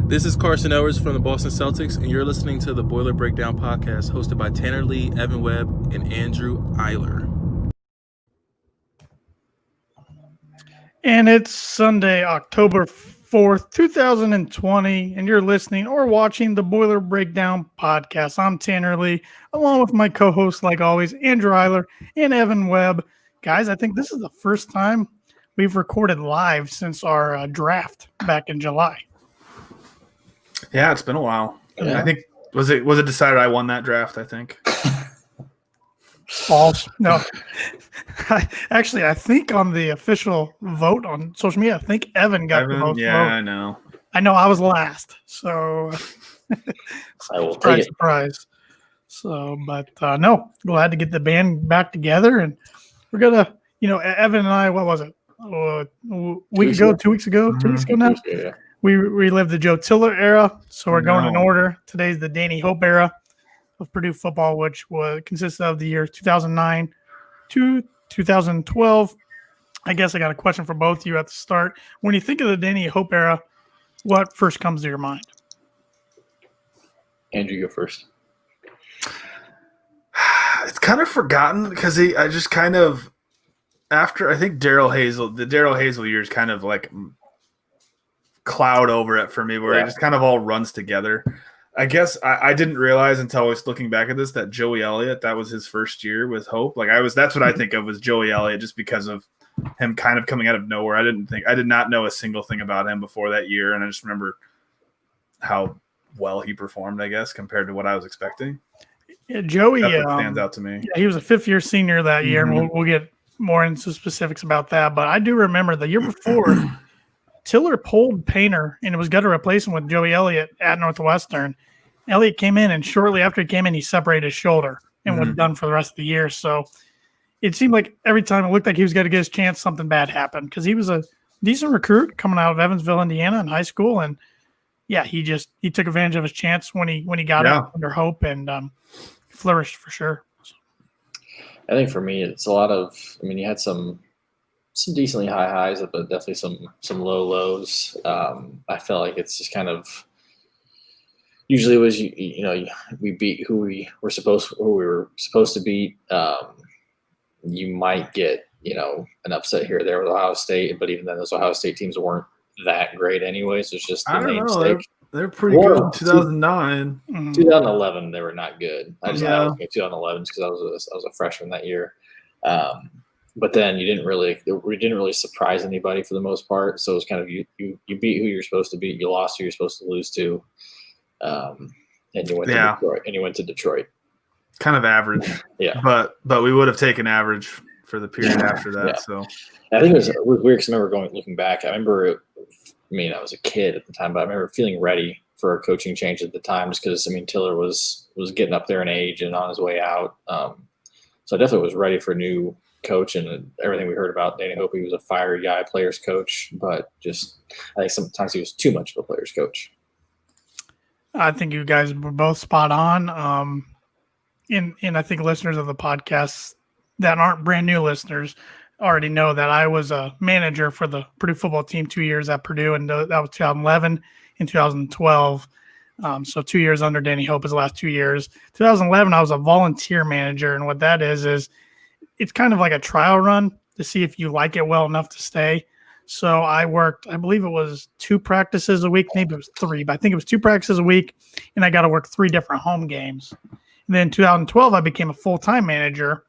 This is Carson Owers from the Boston Celtics, and you're listening to the Boiler Breakdown podcast hosted by Tanner Lee, Evan Webb, and Andrew Eiler. And it's Sunday, October 4th, 2020, and you're listening or watching the Boiler Breakdown podcast. I'm Tanner Lee, along with my co-hosts, like always, Andrew Eiler and Evan Webb. Guys, I think this is the first time we've recorded live since our draft back in July. Yeah, it's been a while. Yeah. I think was it decided I won that draft, I think. False. No. I think on the official vote on social media, I think Evan got the most vote. I know. I know I was last. So I will take it. Surprise. So, but no, glad to get the band back together, and we're gonna, Evan and I, what was it? A week ago, 2 weeks ago, 2 weeks ago now. Yeah. We relived the Joe Tiller era, so we're going in order. Today's the Danny Hope era of Purdue football, which consists of the years 2009 to 2012. I guess I got a question for both of you at the start. When you think of the Danny Hope era, what first comes to your mind? Andrew, go first. It's kind of forgotten because I just kind of after I think the Daryl Hazel years kind of like cloud over it for me, where it just kind of all runs together. I guess I didn't realize until I was looking back at this that Joey Elliott, that was his first year with Hope. That's what I think of as Joey Elliott, just because of him kind of coming out of nowhere. I did not know a single thing about him before that year, and I just remember how well he performed, I guess, compared to what I was expecting. Yeah, Joey stands out to me. Yeah, he was a fifth-year senior that year, and we'll get more into specifics about that. But I do remember the year before, Tiller pulled Painter, and it was got to replace him with Joey Elliott at Northwestern. Elliott came in, and shortly after he came in, he separated his shoulder and was done for the rest of the year. So it seemed like every time it looked like he was going to get his chance, something bad happened, because he was a decent recruit coming out of Evansville, Indiana in high school. And, yeah, he took advantage of his chance when he got it under Hope and flourished for sure. I think for me, it's a lot of – you had some decently high highs, but definitely some low lows. I felt like it's just kind of usually it was we beat who we were supposed to beat. You might get an upset here or there with Ohio State, but even then those Ohio State teams weren't that great anyways. It's just the namesake. They're pretty good in 2009. 2011 they were not good. I was looking at 2011 because I was a freshman that year. But then we didn't really surprise anybody for the most part. So it was kind of you beat who you're supposed to beat, you lost who you're supposed to lose to, and you went to Detroit. Kind of average, yeah. But we would have taken average for the period after that. Yeah. So I think it was weird because I remember looking back. I was a kid at the time, but I remember feeling ready for a coaching change at the time, just because Tiller was getting up there in age and on his way out. So I definitely was ready for a new coach, and everything we heard about Danny Hope, he was a fiery guy, players coach, but just I think sometimes he was too much of a players coach. I think you guys were both spot on. And I think listeners of the podcast that aren't brand new listeners already know that I was a manager for the Purdue football team 2 years at Purdue, and that was 2011 and 2012. So 2 years under Danny Hope is the last 2 years. 2011, I was a volunteer manager, and what that is it's kind of like a trial run to see if you like it well enough to stay. So I worked, I believe it was 2 practices a week, maybe it was 3, but I think it was 2 practices a week, and I got to work 3 different home games. And then in 2012, I became a full-time manager,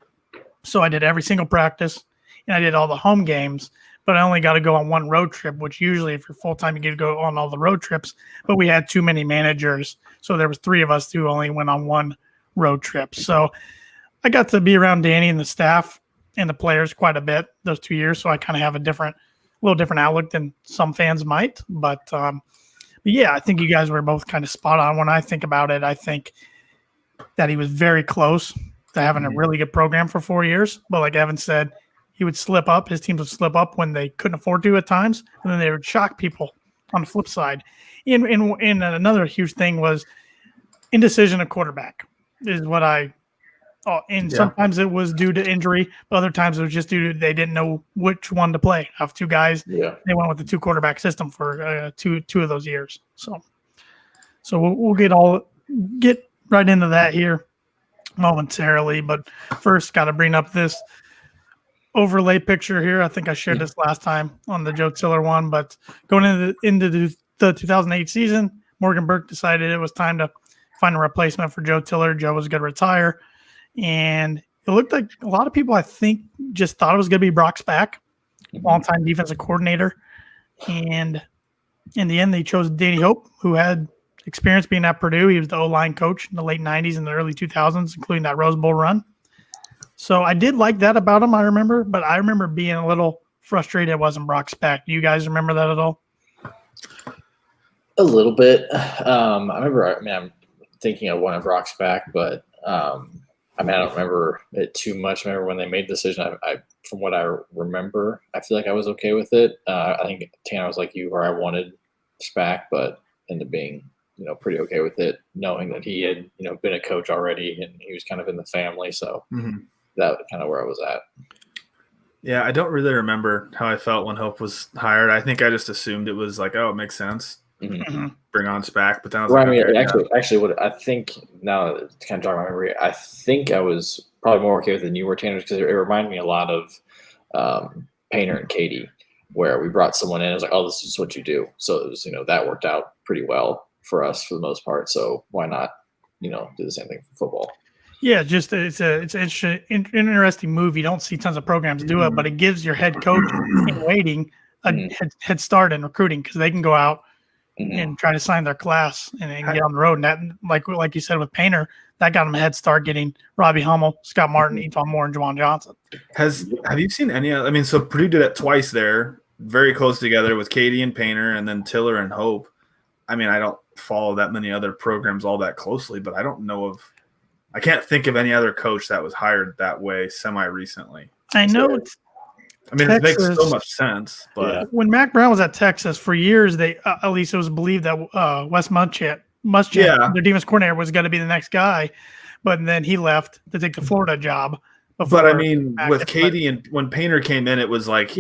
so I did every single practice, and I did all the home games, but I only got to go on 1 road trip, which usually if you're full-time, you get to go on all the road trips, but we had too many managers, so there was 3 of us who only went on 1 road trip. So I got to be around Danny and the staff and the players quite a bit those 2 years, so I kind of have a little different outlook than some fans might. But yeah, I think you guys were both kind of spot on. When I think about it, I think that he was very close to having a really good program for 4 years. But like Evan said, he would slip up. His teams would slip up when they couldn't afford to at times, and then they would shock people on the flip side. And another huge thing was indecision of quarterback is what I and sometimes it was due to injury. Other times it was just due to they didn't know which one to play. I have 2 guys. Yeah. They went with the 2 quarterback system for two of those years. So So we'll get right into that here momentarily. But first, got to bring up this overlay picture here. I think I shared this last time on the Joe Tiller one. But going into the 2008 season, Morgan Burke decided it was time to find a replacement for Joe Tiller. Joe was going to retire. And it looked like a lot of people, I think, just thought it was going to be Brock Spack, longtime defensive coordinator. And in the end, they chose Danny Hope, who had experience being at Purdue. He was the O-line coach in the late 90s and the early 2000s, including that Rose Bowl run. So I did like that about him, I remember. But I remember being a little frustrated it wasn't Brock Spack. Do you guys remember that at all? A little bit. I'm thinking of one of Brock's back, but I don't remember it too much. I remember when they made the decision, I from what I remember, I feel like I was okay with it. I think Tanner was like you, where I wanted Spack, but ended up being, pretty okay with it, knowing that he had, been a coach already and he was kind of in the family. So that was kind of where I was at. Yeah, I don't really remember how I felt when Hope was hired. I think I just assumed it was like, oh, it makes sense. Bring on Spack, but then I was actually, what I think now, to kind of jog my memory, I think I was probably more okay with the newer Tanners because it reminded me a lot of Painter and Katie, where we brought someone in. It was like, oh, this is what you do. So it was, that worked out pretty well for us for the most part. So why not, do the same thing for football? Yeah, just it's an interesting move. You don't see tons of programs do it, but it gives your head coach in waiting a head start in recruiting because they can go out and try to sign their class and get on the road. And that, like you said with Painter, that got him a head start getting Robbie Hummel, Scott Martin, Eton Moore, and Juwan Johnson. Have you seen any? I mean, so Purdue did it twice there, very close together with Katie and Painter, and then Tiller and Hope. I mean, I don't follow that many other programs all that closely, but I don't know of. I can't think of any other coach that was hired that way semi-recently. I know. It makes so much sense. But when Mac Brown was at Texas for years, they at least it was believed that Wes Muschamp, their defense coordinator, was going to be the next guy, but then he left to take the Florida job. But I mean, with Katie and when Painter came in, it was like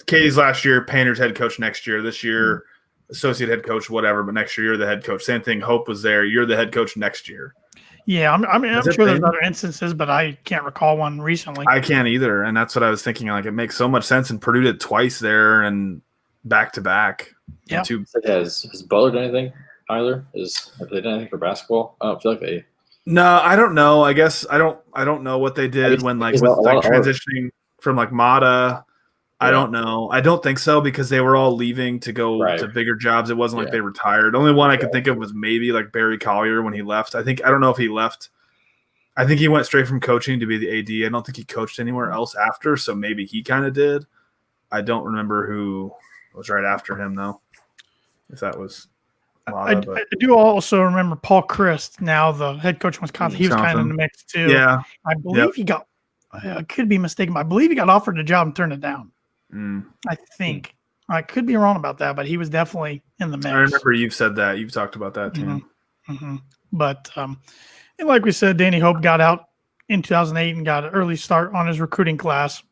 Katie's last year, Painter's head coach next year. This year, associate head coach, whatever. But next year, you're the head coach. Same thing. Hope was there. You're the head coach next year. Yeah, I'm sure there's other instances, but I can't recall one recently. I can't either, and that's what I was thinking. Like, it makes so much sense, and Purdue did twice there and back to back. Yeah. Has Butler done anything either? Have they done anything for basketball? I don't feel like they. No, I don't know. I guess I don't know what they did when transitioning from Mata. I don't know. I don't think so because they were all leaving to go to bigger jobs. It wasn't like they retired. The only one I could think of was maybe like Barry Collier when he left. I don't know if he left. I think he went straight from coaching to be the AD. I don't think he coached anywhere else after, so maybe he kind of did. I don't remember who was right after him though. If that was Mata, I do also remember Paul Christ, now the head coach of Wisconsin. He was kind of in the mix too. Yeah. I believe he got I could be mistaken, but I believe he got offered a job and turned it down. I think I could be wrong about that, but he was definitely in the mix. I remember you've said that. You've talked about that too. But and like we said, Danny Hope got out in 2008 and got an early start on his recruiting class.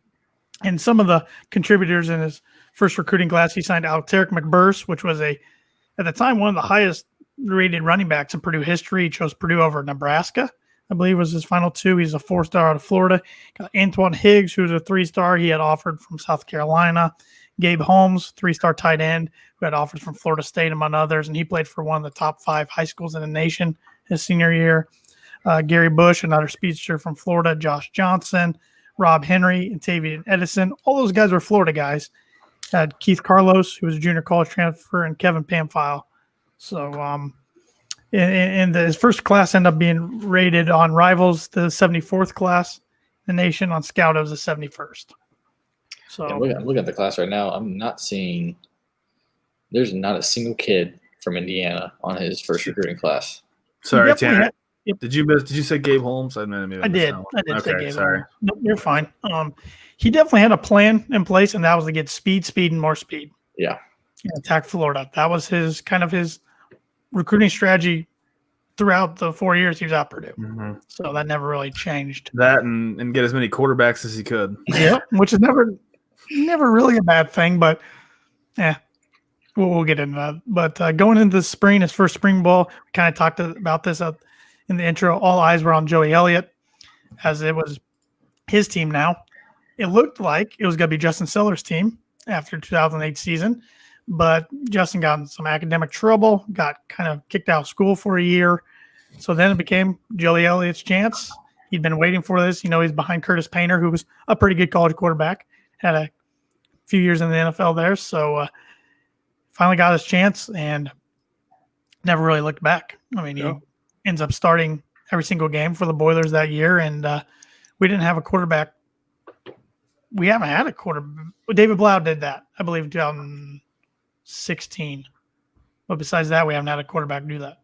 And some of the contributors in his first recruiting class, he signed Alteric McBurse, which was at the time, one of the highest rated running backs in Purdue history. He chose Purdue over Nebraska, I believe was his final two. He's a 4-star out of Florida. Got Antoine Higgs, who's a 3-star. He had offered from South Carolina. Gabe Holmes, 3-star tight end, who had offers from Florida State, among others. And he played for one of the top 5 high schools in the nation his senior year. Gary Bush, another speedster from Florida. Josh Johnson, Rob Henry, and Tavian Edison. All those guys were Florida guys. Had Keith Carlos, who was a junior college transfer, and Kevin Pamphile. So, his first class ended up being rated on Rivals, the 74th class in the nation. On Scout, it was the 71st. So I'm looking at the class right now. I'm not seeing – there's not a single kid from Indiana on his first recruiting class. Sorry, Tanner. Did you say Gabe Holmes? I did. Say Gabe Holmes. No, you're fine. He definitely had a plan in place, and that was to get speed, and more speed. Yeah. And attack Florida. That was his recruiting strategy throughout the 4 years he was at Purdue. So that never really changed. That and get as many quarterbacks as he could. Yeah, which is never really a bad thing, but we'll get into that. But going into the spring, his first spring ball, we kind of talked about this in the intro. All eyes were on Joey Elliott, as it was his team now. It looked like it was going to be Justin Seller's team after 2008 season, but Justin got in some academic trouble, got kind of kicked out of school for a year. So then it became Joey Elliott's chance. He'd been waiting for this. He's behind Curtis Painter, who was a pretty good college quarterback, had a few years in the NFL there. So finally got his chance and never really looked back. I mean, he ends up starting every single game for the Boilers that year, and we didn't have a quarterback. We haven't had a quarterback. David Blau did that, I believe, in 2016. But besides that, we haven't had a quarterback do that.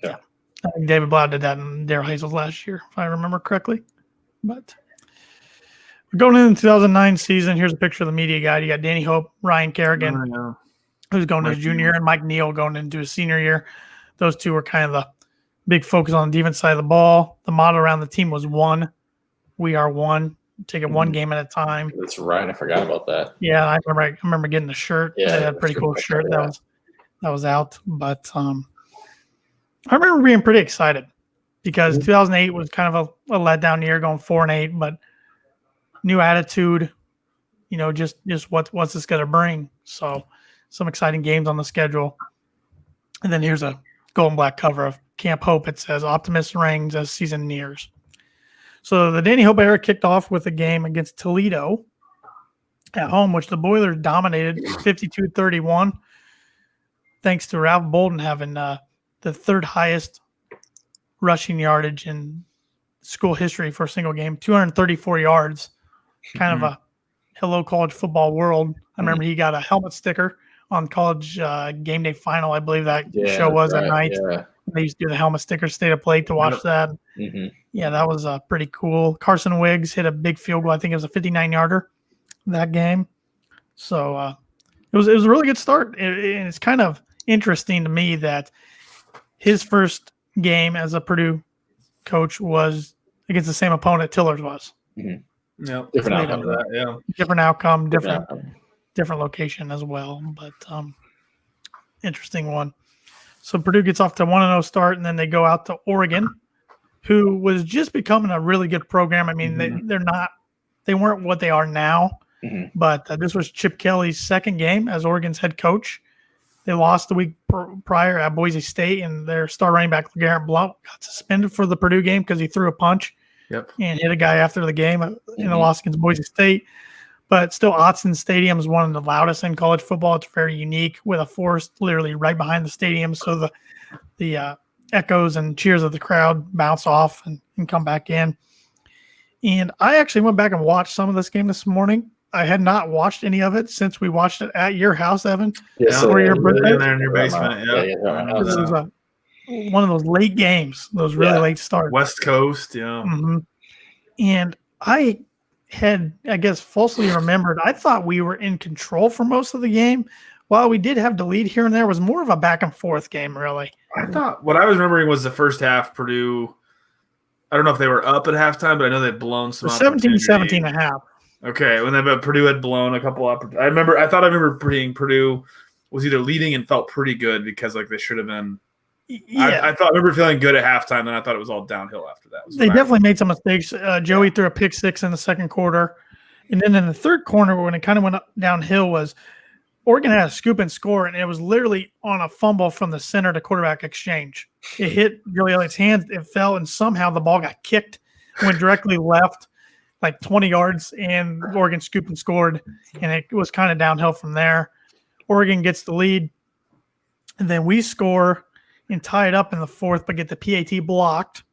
Yeah. I think David Blau did that in Darrell Hazel's last year, if I remember correctly. But we're going into the 2009 season. Here's a picture of the media guide. You got Danny Hope, Ryan Kerrigan, who's going to his junior year, and Mike Neal going into his senior year. Those two were kind of the big focus on the defense side of the ball. The motto around the team was one. We are one. Take it one game at a time. That's right. I forgot about that. Yeah, I remember getting the shirt. Yeah, They had a pretty cool shirt that was out. But I remember being pretty excited because 2008 was kind of a letdown year, going 4-8, but new attitude. Just what's this going to bring? So some exciting games on the schedule. And then here's a gold and black cover of Camp Hope. It says "Optimist reigns as season nears." So the Danny Hope era kicked off with a game against Toledo at home, which the Boilers dominated 52-31, thanks to Ralph Bolden having the third highest rushing yardage in school history for a single game, 234 yards. Kind of a hello college football world. I remember he got a helmet sticker on College Game Day Final. I believe that show was that night. Yeah. They used to do the helmet sticker, stayed up late to watch that. Mm-hmm. Yeah, that was pretty cool. Carson Wiggs hit a big field goal. I think it was a 59-yarder that game. So it was a really good start. And it's kind of interesting to me that his first game as a Purdue coach was against the same opponent Tiller's was. Mm-hmm. Yeah, different outcome. Different outcome, different location as well. But interesting one. So Purdue gets off to 1-0 start, and then they go out to Oregon, who was just becoming a really good program. I mean, they weren't what they are now, but this was Chip Kelly's second game as Oregon's head coach. They lost the week prior at Boise State, and their star running back, LeGarrette Blount, got suspended for the Purdue game because he threw a punch and hit a guy after the game in a loss against Boise State. But still, Autzen Stadium is one of the loudest in college football. It's very unique with a forest literally right behind the stadium. So the echoes and cheers of the crowd bounce off and come back in. And I actually went back and watched some of this game this morning. I had not watched any of it since we watched it at your house, Evan. Yeah, for your birthday. In there in your basement. This was one of those late games, those really late starts. West Coast, And I had, I guess, falsely remembered. I thought we were in control for most of the game. While we did have the lead here and there, it was more of a back and forth game, really. I thought what I was remembering was the first half, Purdue. I don't know if they were up at halftime, but I know they'd blown some. 17 and a half. Okay, but Purdue had blown a couple up. I thought I remember Purdue was either leading and felt pretty good because they should have been. Yeah. I remember feeling good at halftime, and I thought it was all downhill after that. They definitely made some mistakes. Joey threw a pick six in the second quarter. And then in the third quarter, when it kind of went up downhill, was Oregon had a scoop and score, and it was literally on a fumble from the center to quarterback exchange. It hit Joey Elliott's hands, it fell, and somehow the ball got kicked, went directly left, like 20 yards, and Oregon scooped and scored, and it was kind of downhill from there. Oregon gets the lead, and then we score and tie it up in the fourth, but get the PAT blocked.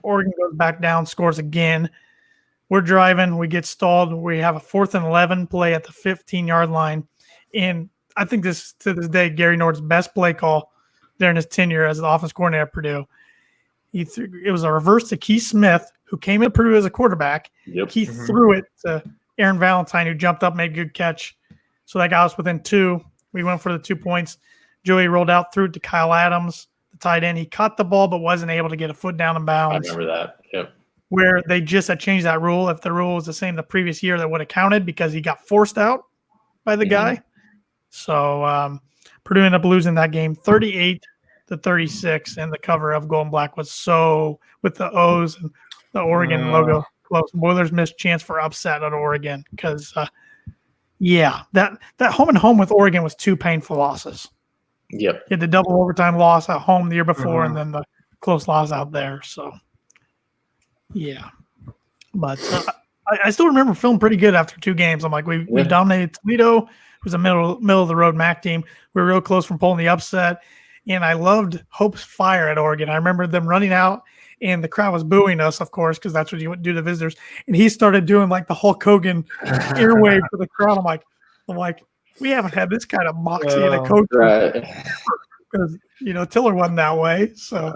Oregon goes back down, scores again. We're driving. We get stalled. We have a 4th and 11 play at the 15-yard line. And I think this, to this day, Gary Nord's best play call during his tenure as the offense coordinator at Purdue. It was a reverse to Keith Smith, who came at Purdue as a quarterback. He threw it to Aaron Valentine, who jumped up, made a good catch. So that got us within 2. We went for the 2 points. Joey rolled out, threw it to Kyle Adams, the tight end. He caught the ball but wasn't able to get a foot down in bounds. I remember that. Yep. Where they just had changed that rule. If the rule was the same the previous year, that would have counted because he got forced out by the guy. So Purdue ended up losing that game 38-36, and the cover of Gold and Black was so with the O's and the Oregon logo close. Boilers missed chance for upset at Oregon because, that home and home with Oregon was 2 painful losses. Yep. You had the double overtime loss at home the year before, and then the close loss out there. So, yeah. But I still remember feeling pretty good after 2 games. I'm like, we dominated Toledo, who's a middle of the road MAC team. We were real close from pulling the upset, and I loved Hope's fire at Oregon. I remember them running out, and the crowd was booing us, of course, because that's what you do to visitors. And he started doing like the Hulk Hogan airwave for the crowd. I'm like, we haven't had this kind of moxie in a coach, right? Because Tiller wasn't that way. So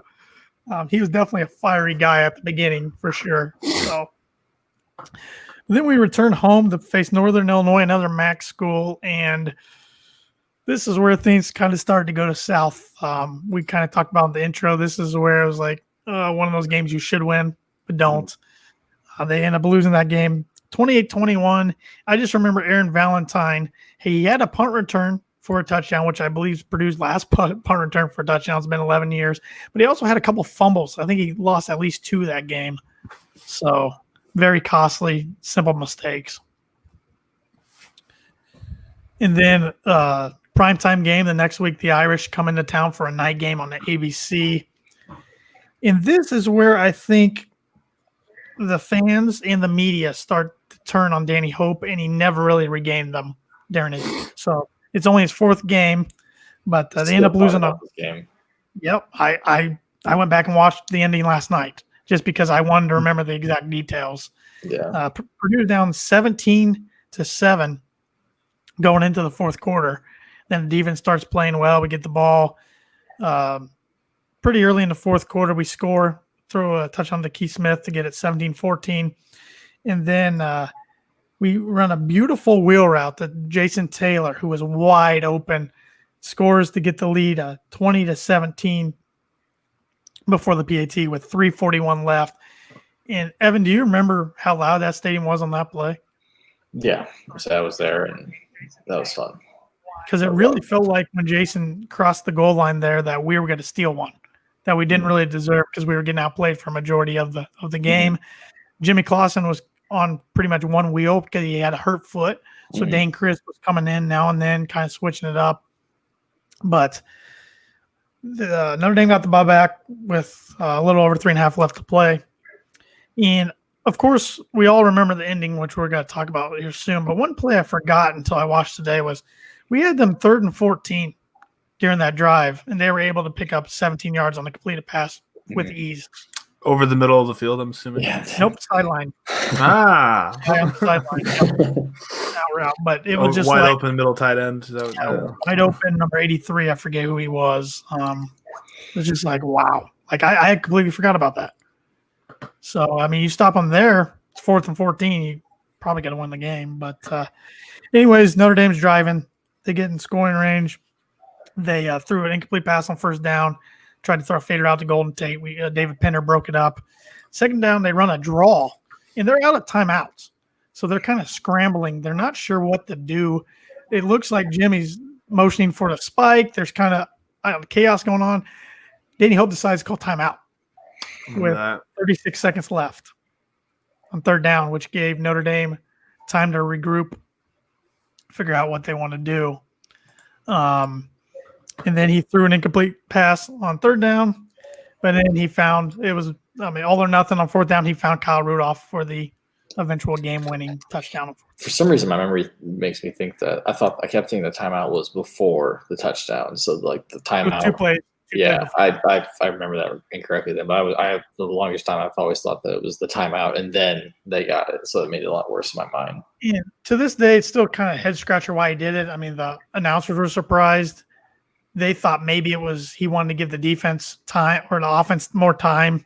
he was definitely a fiery guy at the beginning for sure. So. Then we returned home to face Northern Illinois, another MAC school, and this is where things kind of started to go to south. We kind of talked about in the intro. This is where it was like one of those games you should win, but don't. They end up losing that game 28-21. I just remember Aaron Valentine. He had a punt return for a touchdown, which I believe is Purdue's last punt return for a touchdown. It's been 11 years. But he also had a couple fumbles. I think he lost at least 2 that game. So very costly, simple mistakes. And then primetime game the next week, the Irish come into town for a night game on the ABC. And this is where I think the fans and the media start to turn on Danny Hope, and he never really regained them during it. So it's only his 4th game, but they end up losing a game. Yep. I went back and watched the ending last night just because I wanted to remember the exact details. Yeah. Purdue down 17-7 going into the 4th quarter. Then the defense starts playing well. We get the ball pretty early in the 4th quarter. We score, throw a touchdown to Keith Smith to get it 17-14. And then we run a beautiful wheel route to Jason Taylor, who was wide open, scores to get the lead 20-17 before the PAT with 3:41 left. And Evan, do you remember how loud that stadium was on that play? Yeah, so I was there, and that was fun. Because it really felt like when Jason crossed the goal line there that we were going to steal one that we didn't really deserve because we were getting outplayed for a majority of the game. Jimmy Clausen was on pretty much one wheel because he had a hurt foot. So Dane Chris was coming in now and then, kind of switching it up. But Notre Dame got the ball back with a little over 3.5 left to play. And, of course, we all remember the ending, which we're going to talk about here soon. But one play I forgot until I watched today was we had them 3rd and 14 during that drive, and they were able to pick up 17 yards on the completed pass with ease. Over the middle of the field, I'm assuming. Yeah. Nope, sideline. Ah. On the sideline. Route, but it was just wide like, open middle tight end. Wide open, number 83. I forget who he was. It was just like, wow. Like, I had completely forgot about that. So, I mean, you stop them there, it's 4th and 14, you probably got to win the game. But anyways, Notre Dame's driving. They get in scoring range. They threw an incomplete pass on 1st down, tried to throw a fader out to Golden Tate. David Penner broke it up. 2nd down, they run a draw, and they're out of timeouts. So they're kind of scrambling. They're not sure what to do. It looks like Jimmy's motioning for the spike. There's kind of chaos going on. Danny Hope decides to call timeout with 36 seconds left on 3rd down, which gave Notre Dame time to regroup, figure out what they want to do. And then he threw an incomplete pass on 3rd down, but then he found all or nothing on 4th down. He found Kyle Rudolph for the eventual game-winning touchdown. For some reason, my memory makes me think that I kept thinking the timeout was before the touchdown. So like the timeout. 2 plays. Yeah, I remember that incorrectly then, but I have the longest time I've always thought that it was the timeout and then they got it, so it made it a lot worse in my mind. And to this day, it's still kind of head scratcher why he did it. I mean, the announcers were surprised. They thought maybe it was he wanted to give the defense time or the offense more time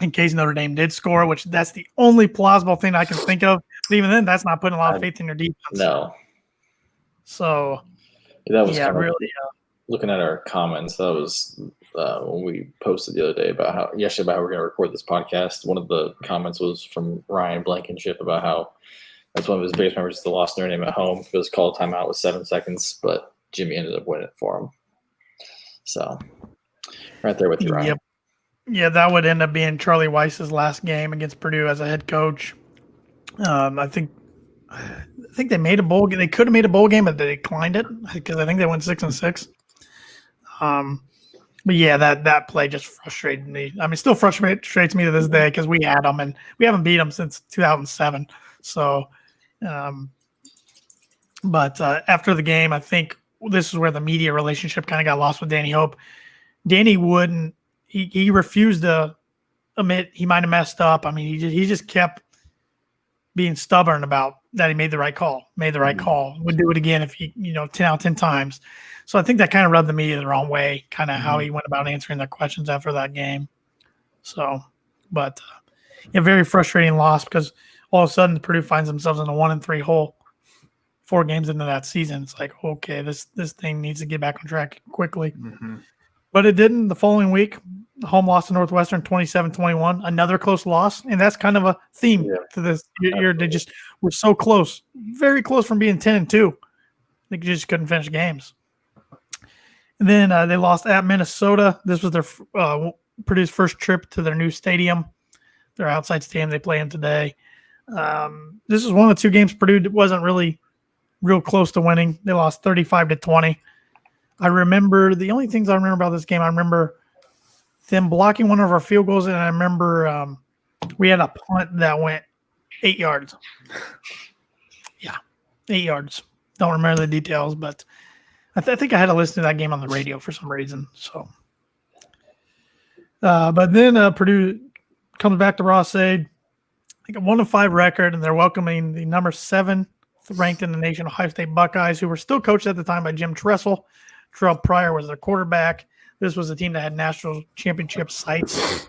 in case Notre Dame did score, which that's the only plausible thing I can think of. But even then, that's not putting a lot of faith in your defense. No. So that was really. Looking at our comments, that was when we posted the other day about how we're going to record this podcast. One of the comments was from Ryan Blankenship about how That's one of his biggest memories. The lost Notre Dame at home. It was called timeout with 7 seconds, but Jimmy ended up winning it for him. So, right there with you, Ryan. Yep. Yeah, that would end up being Charlie Weiss's last game against Purdue as a head coach. I think they made a bowl game. They could have made a bowl game, but they declined it because I think they went 6-6. But yeah, that play just frustrated me. I mean, still frustrates me to this day because we had them and we haven't beat them since 2007. So, but after the game, I think this is where the media relationship kind of got lost with Danny Hope. Danny wouldn't. He refused to admit he might have messed up. I mean, he just kept being stubborn about that he made the right call. Would do it again if he 10 out of 10 times. So I think that kind of rubbed the media the wrong way, kind of how he went about answering their questions after that game. So, but very frustrating loss because all of a sudden Purdue finds themselves in a 1-3 hole 4 games into that season. It's like, okay, this thing needs to get back on track quickly. Mm-hmm. But it didn't. The following week, the home loss to Northwestern 27-21, another close loss. And that's kind of a theme to this year. They just were so close, very close from being 10-2. They just couldn't finish games. And then they lost at Minnesota. This was their Purdue's first trip to their new stadium, their outside stadium they play in today. This is one of the 2 games Purdue wasn't really real close to winning. They lost 35-20. I remember the only things I remember about this game, I remember them blocking one of our field goals, and I remember we had a punt that went 8 yards. Yeah, 8 yards. Don't remember the details, but I think I had to listen to that game on the radio for some reason. So, but then Purdue comes back to Ross-Ade, I think a 1-5 record, and they're welcoming the number 7 ranked in the nation Ohio State Buckeyes, who were still coached at the time by Jim Tressel. Terrell Pryor was their quarterback. This was a team that had national championship sites.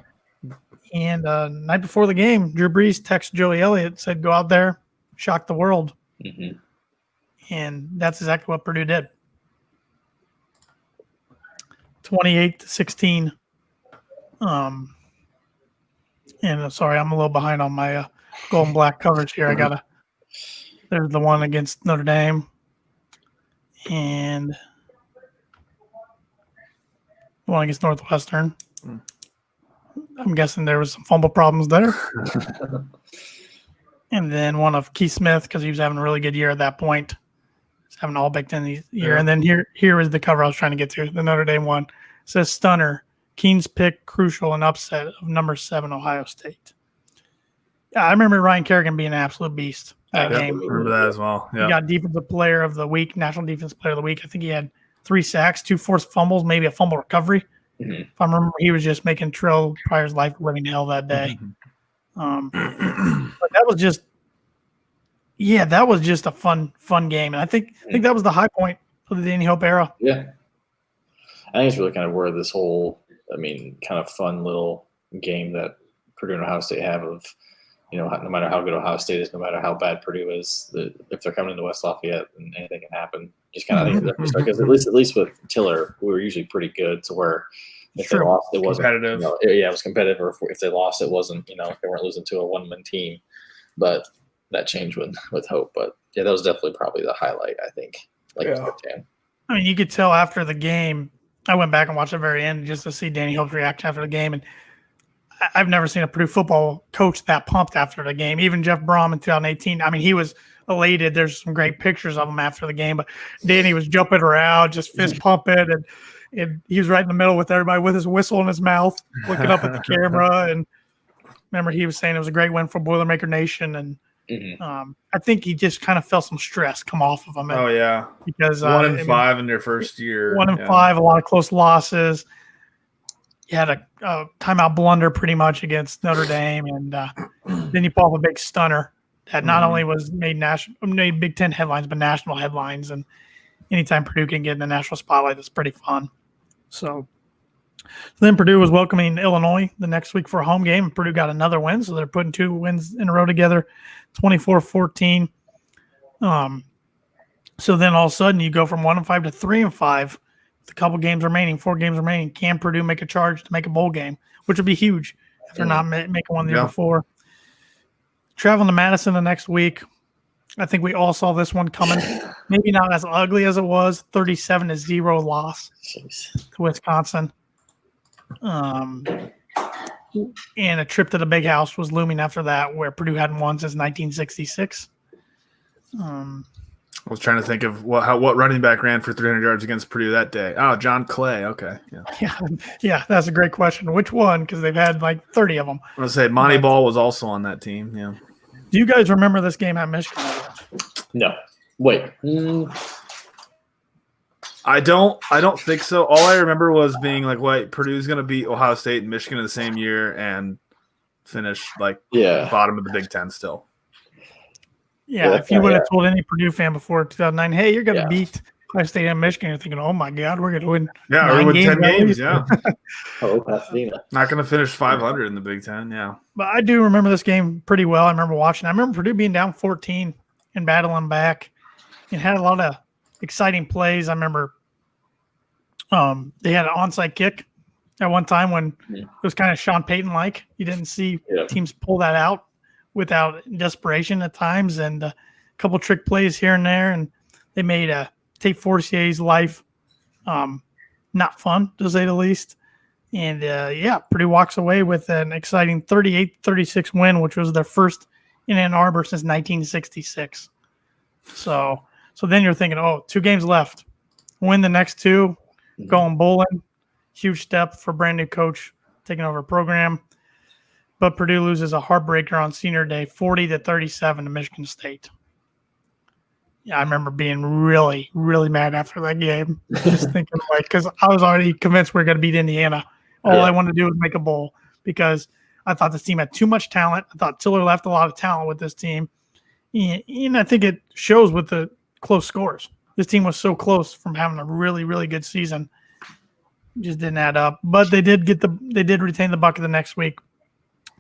And night before the game, Drew Brees texted Joey Elliott, said, "Go out there, shock the world." Mm-hmm. And that's exactly what Purdue did. 28-16. And sorry, I'm a little behind on my gold and black coverage here. There's the one against Notre Dame. And one against Northwestern. I'm guessing there was some fumble problems there. And then one of Keith Smith because he was having a really good year at that point. He's having all Big Ten year. Yeah. And then here is the cover I was trying to get to. The Notre Dame one. It says stunner. Keen's pick crucial and upset of number 7 Ohio State. Yeah, I remember Ryan Kerrigan being an absolute beast that game. I remember that as well. Yeah. He got defensive player of the week, national defensive player of the week. I think he had 3 sacks, 2 forced fumbles, maybe a fumble recovery. Mm-hmm. If I remember, he was just making Terrell Pryor's life living hell that day. But that was just a fun game. And I think that was the high point of the Danny Hope era. Yeah. I think it's really kind of where this whole, kind of fun little game that Purdue and Ohio State have of, no matter how good Ohio State is, no matter how bad Purdue is, if they're coming into West Lafayette, and anything can happen. Just kind of think because at least with Tiller, we were usually pretty good to where if they lost, it wasn't competitive. It was competitive. Or if they lost, it wasn't. They weren't losing to a one-man team. But that changed with Hope. But yeah, that was definitely probably the highlight. I think. I mean, you could tell after the game. I went back and watched the very end just to see Danny Hope's reaction after the game, and I've never seen a Purdue football coach that pumped after the game. Even Jeff Brom in 2018, he was elated. There's some great pictures of him after the game, but Danny was jumping around, just fist pumping, and he was right in the middle with everybody with his whistle in his mouth, looking up at the camera. And remember, he was saying it was a great win for Boilermaker Nation, and I think he just kind of felt some stress come off of him. Because 1-5 in their first year. 1-5, a lot of close losses. You had a timeout blunder pretty much against Notre Dame, and then you pull off a big stunner that not only was made Big Ten headlines, but national headlines. And anytime Purdue can get in the national spotlight, that's pretty fun. So then Purdue was welcoming Illinois the next week for a home game. Purdue got another win, so they're putting 2 wins in a row together, 24-14. So then all of a sudden you go from 1-5 to 3-5 with a couple games remaining, 4 games remaining. Can Purdue make a charge to make a bowl game, which would be huge if they're not making one the year before? Traveling to Madison the next week. I think we all saw this one coming. Maybe not as ugly as it was. 37-0 loss Jeez. to Wisconsin. And a trip to the big house was looming after that, where Purdue hadn't won since 1966. I was trying to think of what running back ran for 300 yards against Purdue that day. Oh, John Clay. Okay. Yeah. Yeah, that's a great question. Which one? Because they've had like 30 of them. I was going to say Monty Ball was also on that team. Yeah. Do you guys remember this game at Michigan? No. Wait. I don't think so. All I remember was being like, "Wait, Purdue's going to beat Ohio State and Michigan in the same year and finish bottom of the Big Ten still." Yeah, if you would have told any Purdue fan before 2009, "Hey, you're going to beat Ohio State and Michigan," you're thinking, "Oh my God, we're going to win." Yeah, we win 10 games. Yeah. Pasadena. Not going to finish 500 in the Big Ten. Yeah. But I do remember this game pretty well. I remember watching. I remember Purdue being down 14 and battling back. It had a lot of exciting plays. I remember they had an onside kick at one time when it was kind of Sean Payton-like. You didn't see teams pull that out without desperation at times, and a couple trick plays here and there. And they made Tate Forcier's life not fun, to say the least. And, Purdue walks away with an exciting 38-36 win, which was their first in Ann Arbor since 1966. So then you're thinking, 2 games left. Win the next 2, going bowling. Huge step for brand new coach taking over a program. But Purdue loses a heartbreaker on senior day, 40-37 to Michigan State. Yeah, I remember being really, really mad after that game. Just thinking, because I was already convinced we were going to beat Indiana. All I wanted to do was make a bowl because I thought this team had too much talent. I thought Tiller left a lot of talent with this team. And I think it shows with the close scores. This team was so close from having a really, really good season. It just didn't add up. But they did retain the bucket the next week,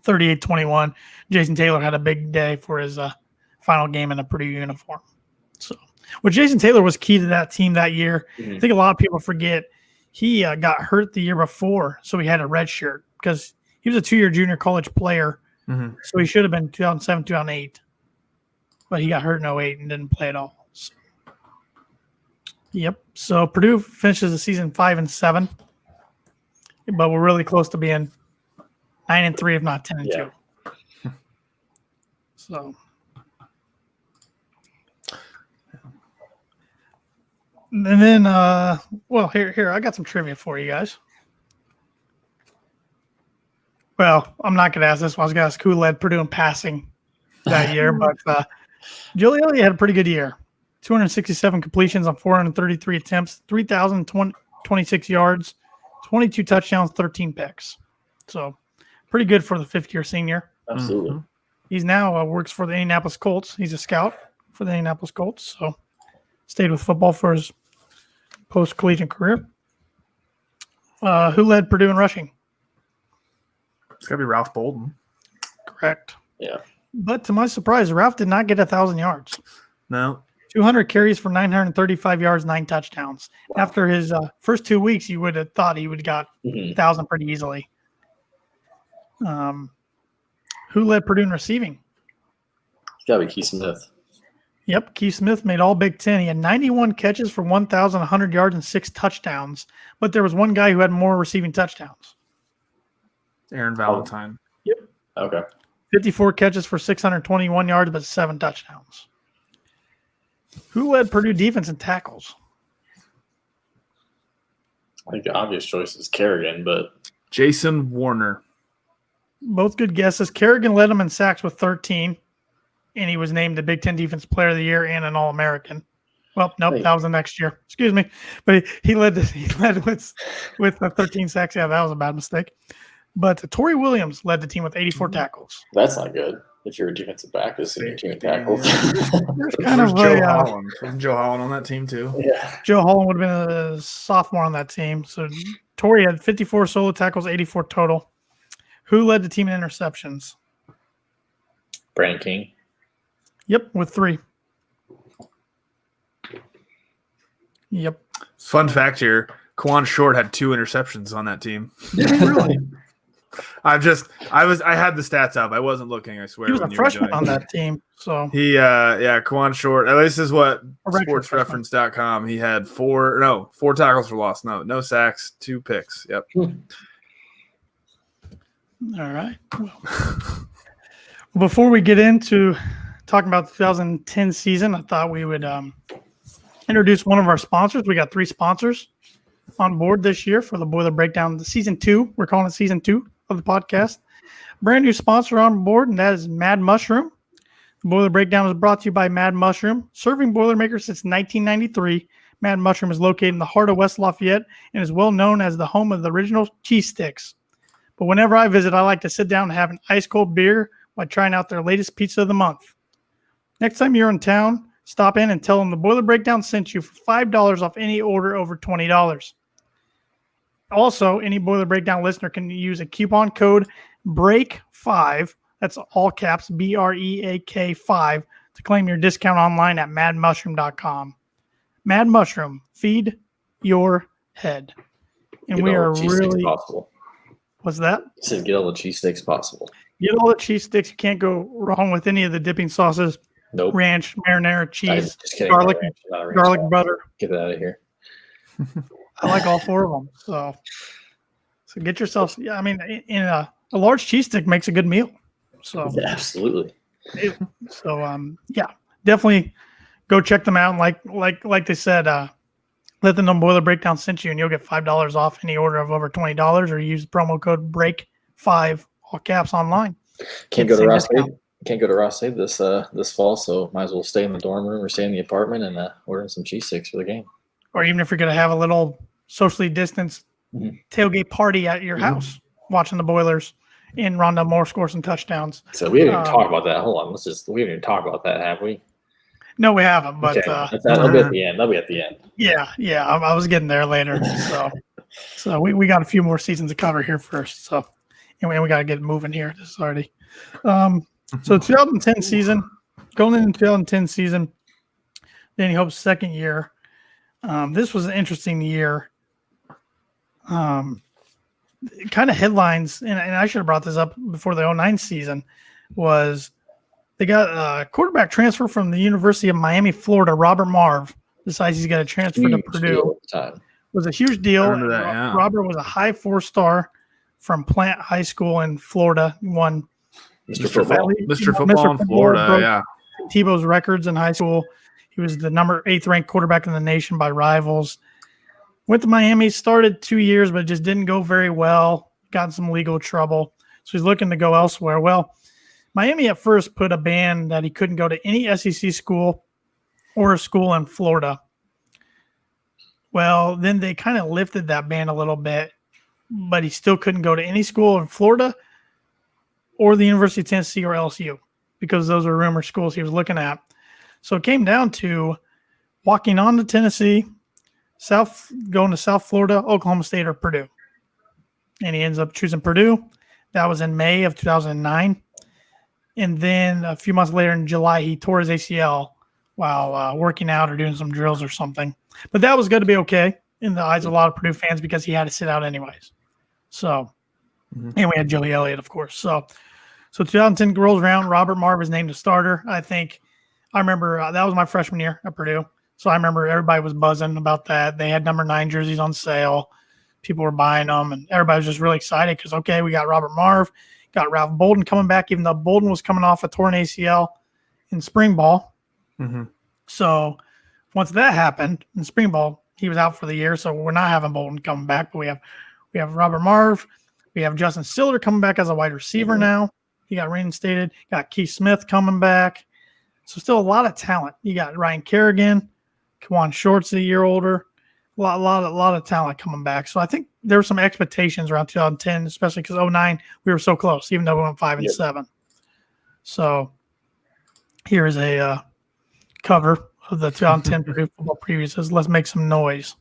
38-21. Jason Taylor had a big day for his final game in a Purdue uniform. So, Jason Taylor was key to that team that year. I think a lot of people forget he got hurt the year before, so he had a red shirt because he was a 2-year junior college player. So he should have been 2007, 2008. But he got hurt in 2008 and didn't play at all. So, So Purdue finishes the season 5-7, but we're really close to being 9-3, if not 10-2. So, and then, here I got some trivia for you guys. Well, I'm not going to ask this one. I was going to ask who led Purdue in passing that year, but Giuliani had a pretty good year. 267 completions on 433 attempts, 3,026 yards, 22 touchdowns, 13 picks. So pretty good for the fifth-year senior. Absolutely. He's now works for the Indianapolis Colts. He's a scout for the Indianapolis Colts. So stayed with football for his post-collegiate career. Who led Purdue in rushing? It's got to be Ralph Bolden. Correct. Yeah. But to my surprise, Ralph did not get 1,000 yards. No. 200 carries for 935 yards, 9 touchdowns. Wow. After his first 2 weeks, you would have thought he would have got 1,000 pretty easily. Who led Purdue in receiving? It's got to be Keith Smith. Yep, Keith Smith made all Big Ten. He had 91 catches for 1,100 yards and 6 touchdowns. But there was one guy who had more receiving touchdowns. Aaron Valentine. Yep. Okay. 54 catches for 621 yards, but 7 touchdowns. Who led Purdue defense in tackles? I think the obvious choice is Kerrigan, but Jason Warner. Both good guesses. Kerrigan led them in sacks with 13, and he was named the Big Ten Defense Player of the Year and an All-American. Well, nope, that was the next year. Excuse me, but he led with 13 sacks. Yeah, that was a bad mistake. But Torrey Williams led the team with 84 tackles. That's not good. If you're a defensive back, this is your team tackles. There's kind of Joe Holland. Joe Holland on that team too. Yeah. Joe Holland would have been a sophomore on that team. So Torrey had 54 solo tackles, 84 total. Who led the team in interceptions? Brandon King. Yep, with 3. Yep. Fun fact here: Quan Short had 2 interceptions on that team. Really? I had the stats up. I wasn't looking, I swear. He was a when you were freshman doing on it. that team. So He Kawan Short, at least is what A redshirt freshman. sportsreference.com. He had four tackles for loss. No sacks, 2 picks. Yep. all right. Well, before we get into talking about the 2010 season, I thought we would introduce one of our sponsors. We got 3 sponsors on board this year for the Boiler Breakdown, the season 2. We're calling it season 2 of the podcast. Brand new sponsor on board, and that is Mad Mushroom. The Boiler Breakdown is brought to you by Mad Mushroom. Serving Boilermakers since 1993, Mad Mushroom is located in the heart of West Lafayette and is well known as the home of the original cheese sticks. But whenever I visit, I like to sit down and have an ice cold beer while trying out their latest pizza of the month. Next time you're in town, stop in and tell them the Boiler Breakdown sent you for $5 off any order over $20. Also, any Boiler Breakdown listener can use a coupon code BREAK5, that's all caps, BREAK 5, to claim your discount online at madmushroom.com. Mad Mushroom, feed your head. And Get we all are the cheese sticks really, possible. what's that? I said get all the cheese sticks possible. Get all the cheese sticks. You can't go wrong with any of the dipping sauces. Nope. Ranch, marinara, I- cheese, just kidding. garlic, Not a ranch, not a ranch garlic sauce. butter. Get that out of here. I like all 4 of them. So get yourself. Yeah, I mean, in a large cheese stick makes a good meal. So Yeah, absolutely. yeah, definitely go check them out. And like they said, let them know Boiler Breakdown sent you, and you'll get $5 off any order of over $20, or use the promo code BREAK5, all caps, online. Can't Get go to the Ross same Save. Can't go to Ross Save this fall, so might as well stay in the dorm room or stay in the apartment and order some cheese sticks for the game. Or even if you're going to have a little socially distanced tailgate party at your house, watching the Boilers and Rondell Moore score some touchdowns. So we haven't even talked about that. Hold on, we haven't even talked about that, have we? No, we haven't. But Okay. That'll be at the end. That'll be at the end. yeah, I was getting there later. So we got a few more seasons to cover here first. So and we got to get moving here. This is already. So 2010 season, going into 2010 season, Danny Hope's second year. This was an interesting year. Kind of headlines, and I should have brought this up before the 2009 season, was they got a quarterback transfer from the University of Miami, Florida. Robert Marv decides he's got to transfer to Purdue. At the time. It was a huge deal. I remember that, yeah. Robert was a high 4-star from Plant High School in Florida. He won Mr. Football. Mr. Football in Florida, broke yeah. Tebow's records in high school. He was the number 8th ranked quarterback in the nation by rivals. Went to Miami, started 2 years, but just didn't go very well. Got in some legal trouble. So he's looking to go elsewhere. Well, Miami at first put a ban that he couldn't go to any SEC school or a school in Florida. Well, then they kind of lifted that ban a little bit, but he still couldn't go to any school in Florida or the University of Tennessee or LSU, because those are rumored schools he was looking at. So it came down to walking on to Tennessee, going to South Florida, Oklahoma State, or Purdue. And he ends up choosing Purdue. That was in May of 2009. And then a few months later in July, he tore his ACL while working out or doing some drills or something. But that was going to be okay in the eyes of a lot of Purdue fans because he had to sit out anyways. So, and we had Joey Elliott, of course. So 2010 rolls around. Robert Marv is named a starter. I remember that was my freshman year at Purdue. So I remember everybody was buzzing about that. They had number 9 jerseys on sale. People were buying them, and everybody was just really excited because, okay, we got Robert Marv, got Ralph Bolden coming back, even though Bolden was coming off a torn ACL in spring ball. Mm-hmm. So once that happened in spring ball, he was out for the year. So we're not having Bolden coming back, but we have Robert Marv. We have Justin Stiller coming back as a wide receiver now. He got reinstated. Got Keith Smith coming back. So still a lot of talent. You got Ryan Kerrigan, Kawan Short's a year older. A lot of talent coming back. So I think there were some expectations around 2010, especially because 2009 we were so close, even though we went 5-7. So here is a cover of the 2010 Purdue football preview. It says, "Let's make some noise."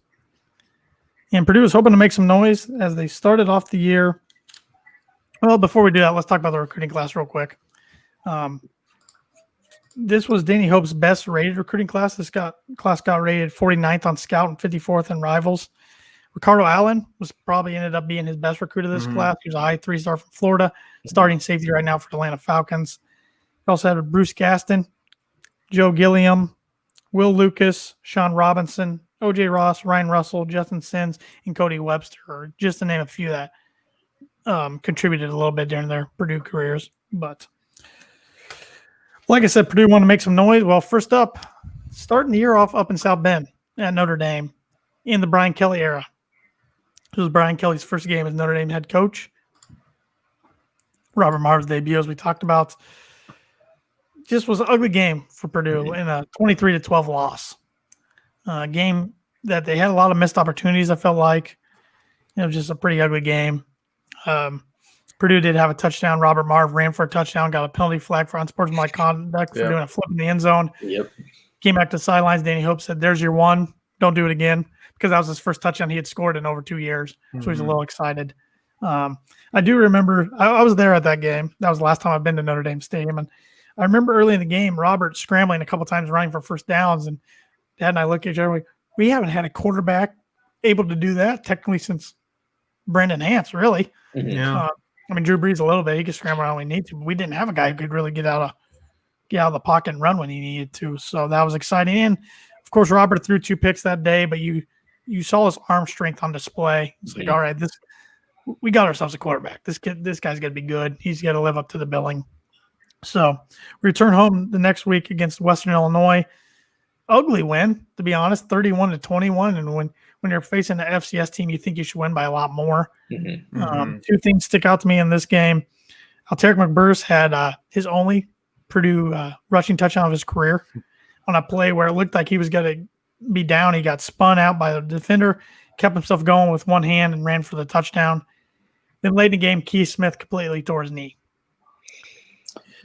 And Purdue was hoping to make some noise as they started off the year. Well, before we do that, let's talk about the recruiting class real quick. This was Danny Hope's best rated recruiting class. This class got rated 49th on Scout and 54th in Rivals. Ricardo Allen was probably ended up being his best recruit of this class. He was a high 3-star from Florida, starting safety right now for the Atlanta Falcons. We also had Bruce Gaston, Joe Gilliam, Will Lucas, Sean Robinson, O.J. Ross, Ryan Russell, Justin Sins, and Cody Webster, just to name a few that contributed a little bit during their Purdue careers. But like I said, Purdue wanted to make some noise. Well, first up, starting the year off up in South Bend at Notre Dame in the Brian Kelly era. This was Brian Kelly's first game as Notre Dame head coach. Robert Marv's debut, as we talked about, just was an ugly game for Purdue in a 23-12 loss. A game that they had a lot of missed opportunities, I felt like. It was just a pretty ugly game. Purdue did have a touchdown. Robert Marv ran for a touchdown, got a penalty flag for unsportsmanlike conduct for doing a flip in the end zone. Yep. Came back to the sidelines. Danny Hope said, "There's your one. Don't do it again," because that was his first touchdown he had scored in over 2 years. So he's a little excited. I do remember I was there at that game. That was the last time I've been to Notre Dame Stadium. And I remember early in the game, Robert scrambling a couple times running for first downs. And Dad and I looked at each other like, we haven't had a quarterback able to do that technically since Brandon Hance, really. Yeah. I mean, Drew Brees a little bit. He could scramble around when he needed to, but we didn't have a guy who could really get out of the pocket and run when he needed to. So that was exciting. And of course, Robert threw 2 picks that day, but you saw his arm strength on display. It's like, all right, we got ourselves a quarterback. This guy's got to be good. He's got to live up to the billing. So we return home the next week against Western Illinois. Ugly win, to be honest, 31-21. And when you're facing an FCS team, you think you should win by a lot more. 2 things stick out to me in this game. Alteric McBurse had his only Purdue rushing touchdown of his career on a play where it looked like he was going to be down. He got spun out by the defender, kept himself going with one hand, and ran for the touchdown. Then late in the game, Keith Smith completely tore his knee.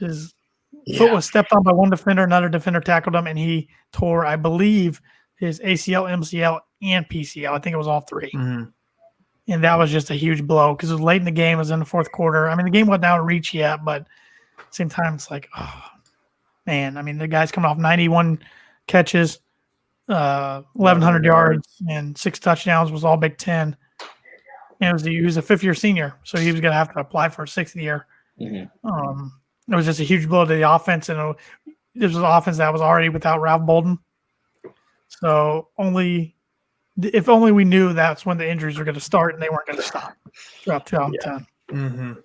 His foot was stepped on by one defender. Another defender tackled him, and he tore, I believe, his ACL, MCL, and PCL. I think it was all 3. And that was just a huge blow because it was late in the game. It was in the fourth quarter. I mean, the game wasn't out of reach yet, but at the same time, it's like, oh, man. I mean, the guy's coming off 91 catches, 1,100 yards, and 6 touchdowns, was all Big Ten. And he was a 5th-year senior, so he was going to have to apply for a 6th year. It was just a huge blow to the offense, and this was an offense that was already without Ralph Bolden. So if only we knew that's when the injuries were going to start and they weren't going to stop throughout 2010.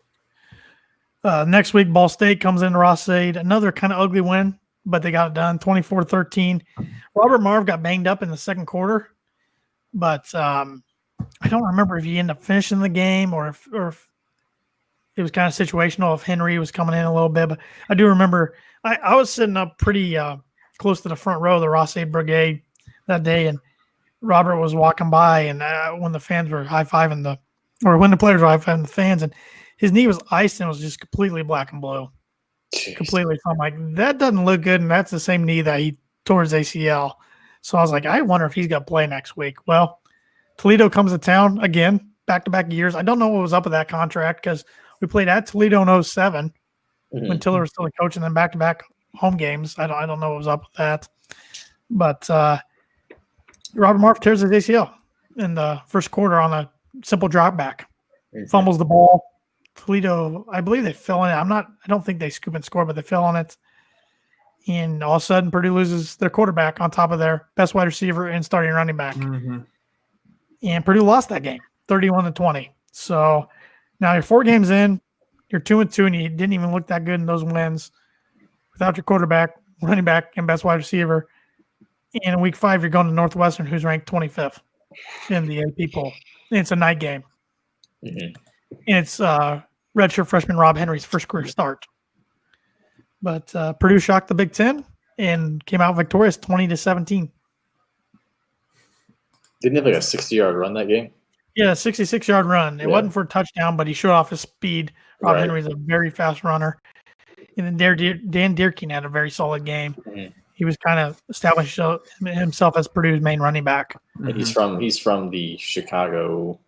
Next week, Ball State comes into Ross-Ade. Another kind of ugly win, but they got it done, 24-13. Robert Marv got banged up in the second quarter, but I don't remember if he ended up finishing the game or if it was kind of situational if Henry was coming in a little bit. But I do remember I was sitting up pretty close to the front row of the Ross-Ade Brigade that day, and Robert was walking by, and when the fans were high-fiving when the players were high-fiving the fans, and his knee was iced and was just completely black and blue. Jeez. Completely. So I'm like, that doesn't look good, and that's the same knee that he tore his ACL. So I was like, I wonder if he's going to play next week. Well, Toledo comes to town again, back-to-back years. I don't know what was up with that contract because we played at Toledo in 07 when Tiller was still a coach, and then back-to-back home games. I don't know what was up with that. But Robert Marv tears his ACL in the first quarter on a simple drop back. Fumbles the ball. Toledo, I believe they fell in it. I don't think they scoop and score, but they fell on it. And all of a sudden, Purdue loses their quarterback on top of their best wide receiver and starting running back. And Purdue lost that game, 31-20. So now you're 4 games in, you're 2-2, and you didn't even look that good in those wins without your quarterback, running back, and best wide receiver. And in week 5, you're going to Northwestern, who's ranked 25th in the AP poll. And it's a night game. And it's redshirt freshman Rob Henry's first career start. But Purdue shocked the Big Ten and came out victorious 20-17. Didn't he have like a 60-yard run that game? Yeah, 66-yard run. It wasn't for a touchdown, but he showed off his speed. Rob Henry's a very fast runner. And then Dan Deerkin had a very solid game. He was kind of established himself as Purdue's main running back. And he's from the Chicago,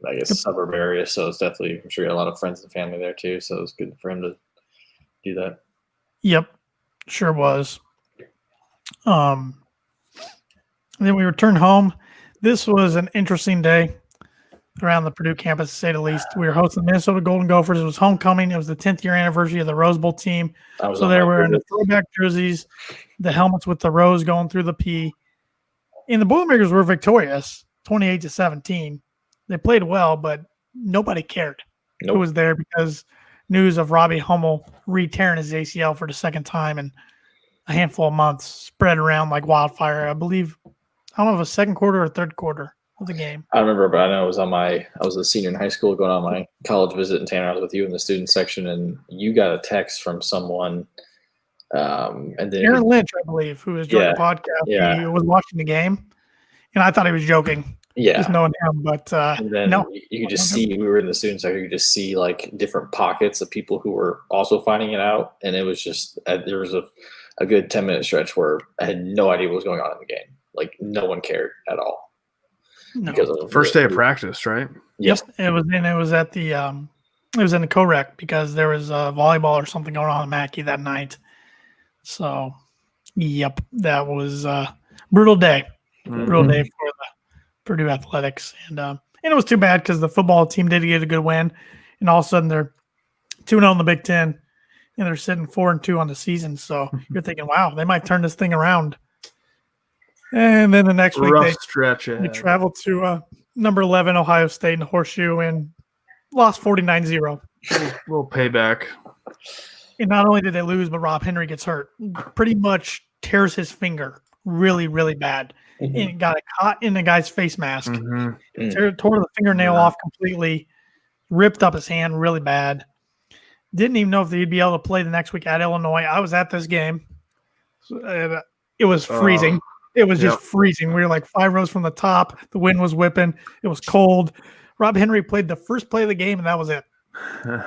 I guess, suburb area, so it's definitely, I'm sure he had a lot of friends and family there too, so it was good for him to do that. Yep, sure was. Then we returned home. This was an interesting day. around the Purdue campus, to say the least. We were hosting the Minnesota Golden Gophers. It was homecoming. It was the 10th year anniversary of the Rose Bowl team. So they were in the throwback jerseys, the helmets with the rose going through the P. And the Boilermakers were victorious, 28-17. They played well, but nobody cared who was there because news of Robbie Hummel re-tearing his ACL for the second time in a handful of months spread around like wildfire. I believe, I don't know if it was second quarter or third quarter of the game. I remember, but I know I was a senior in high school going on my college visit in Tanner. I was with you in the student section, and you got a text from someone. And then Aaron Lynch, I believe, who was doing the podcast. Yeah. He was watching the game, and I thought he was joking. Yeah. Just knowing him, but and then no. You could just see, we were in the student section, you could just see like different pockets of people who were also finding it out. And it was just, there was a good 10-minute stretch where I had no idea what was going on in the game. Like no one cared at all. No. Because of first day of practice, right? Yep. It was at the it was in the co-rec because there was volleyball or something going on in Mackey that night. So, yep, that was a brutal day. Brutal day for the Purdue Athletics, and it was too bad because the football team did get a good win, and all of a sudden they're 2-0 in the Big Ten, and they're sitting 4-2 on the season. So you're thinking, wow, they might turn this thing around. And then the next week they traveled to number 11 Ohio State in the Horseshoe and lost 49-0. Little payback. And not only did they lose, but Rob Henry gets hurt. Pretty much tears his finger really, really bad. And got it caught in the guy's face mask. Tore the fingernail off completely. Ripped up his hand really bad. Didn't even know if he'd be able to play the next week at Illinois. I was at this game. It was freezing. It was just freezing. We were like 5 rows from the top. The wind was whipping. It was cold. Rob Henry played the first play of the game, and that was it.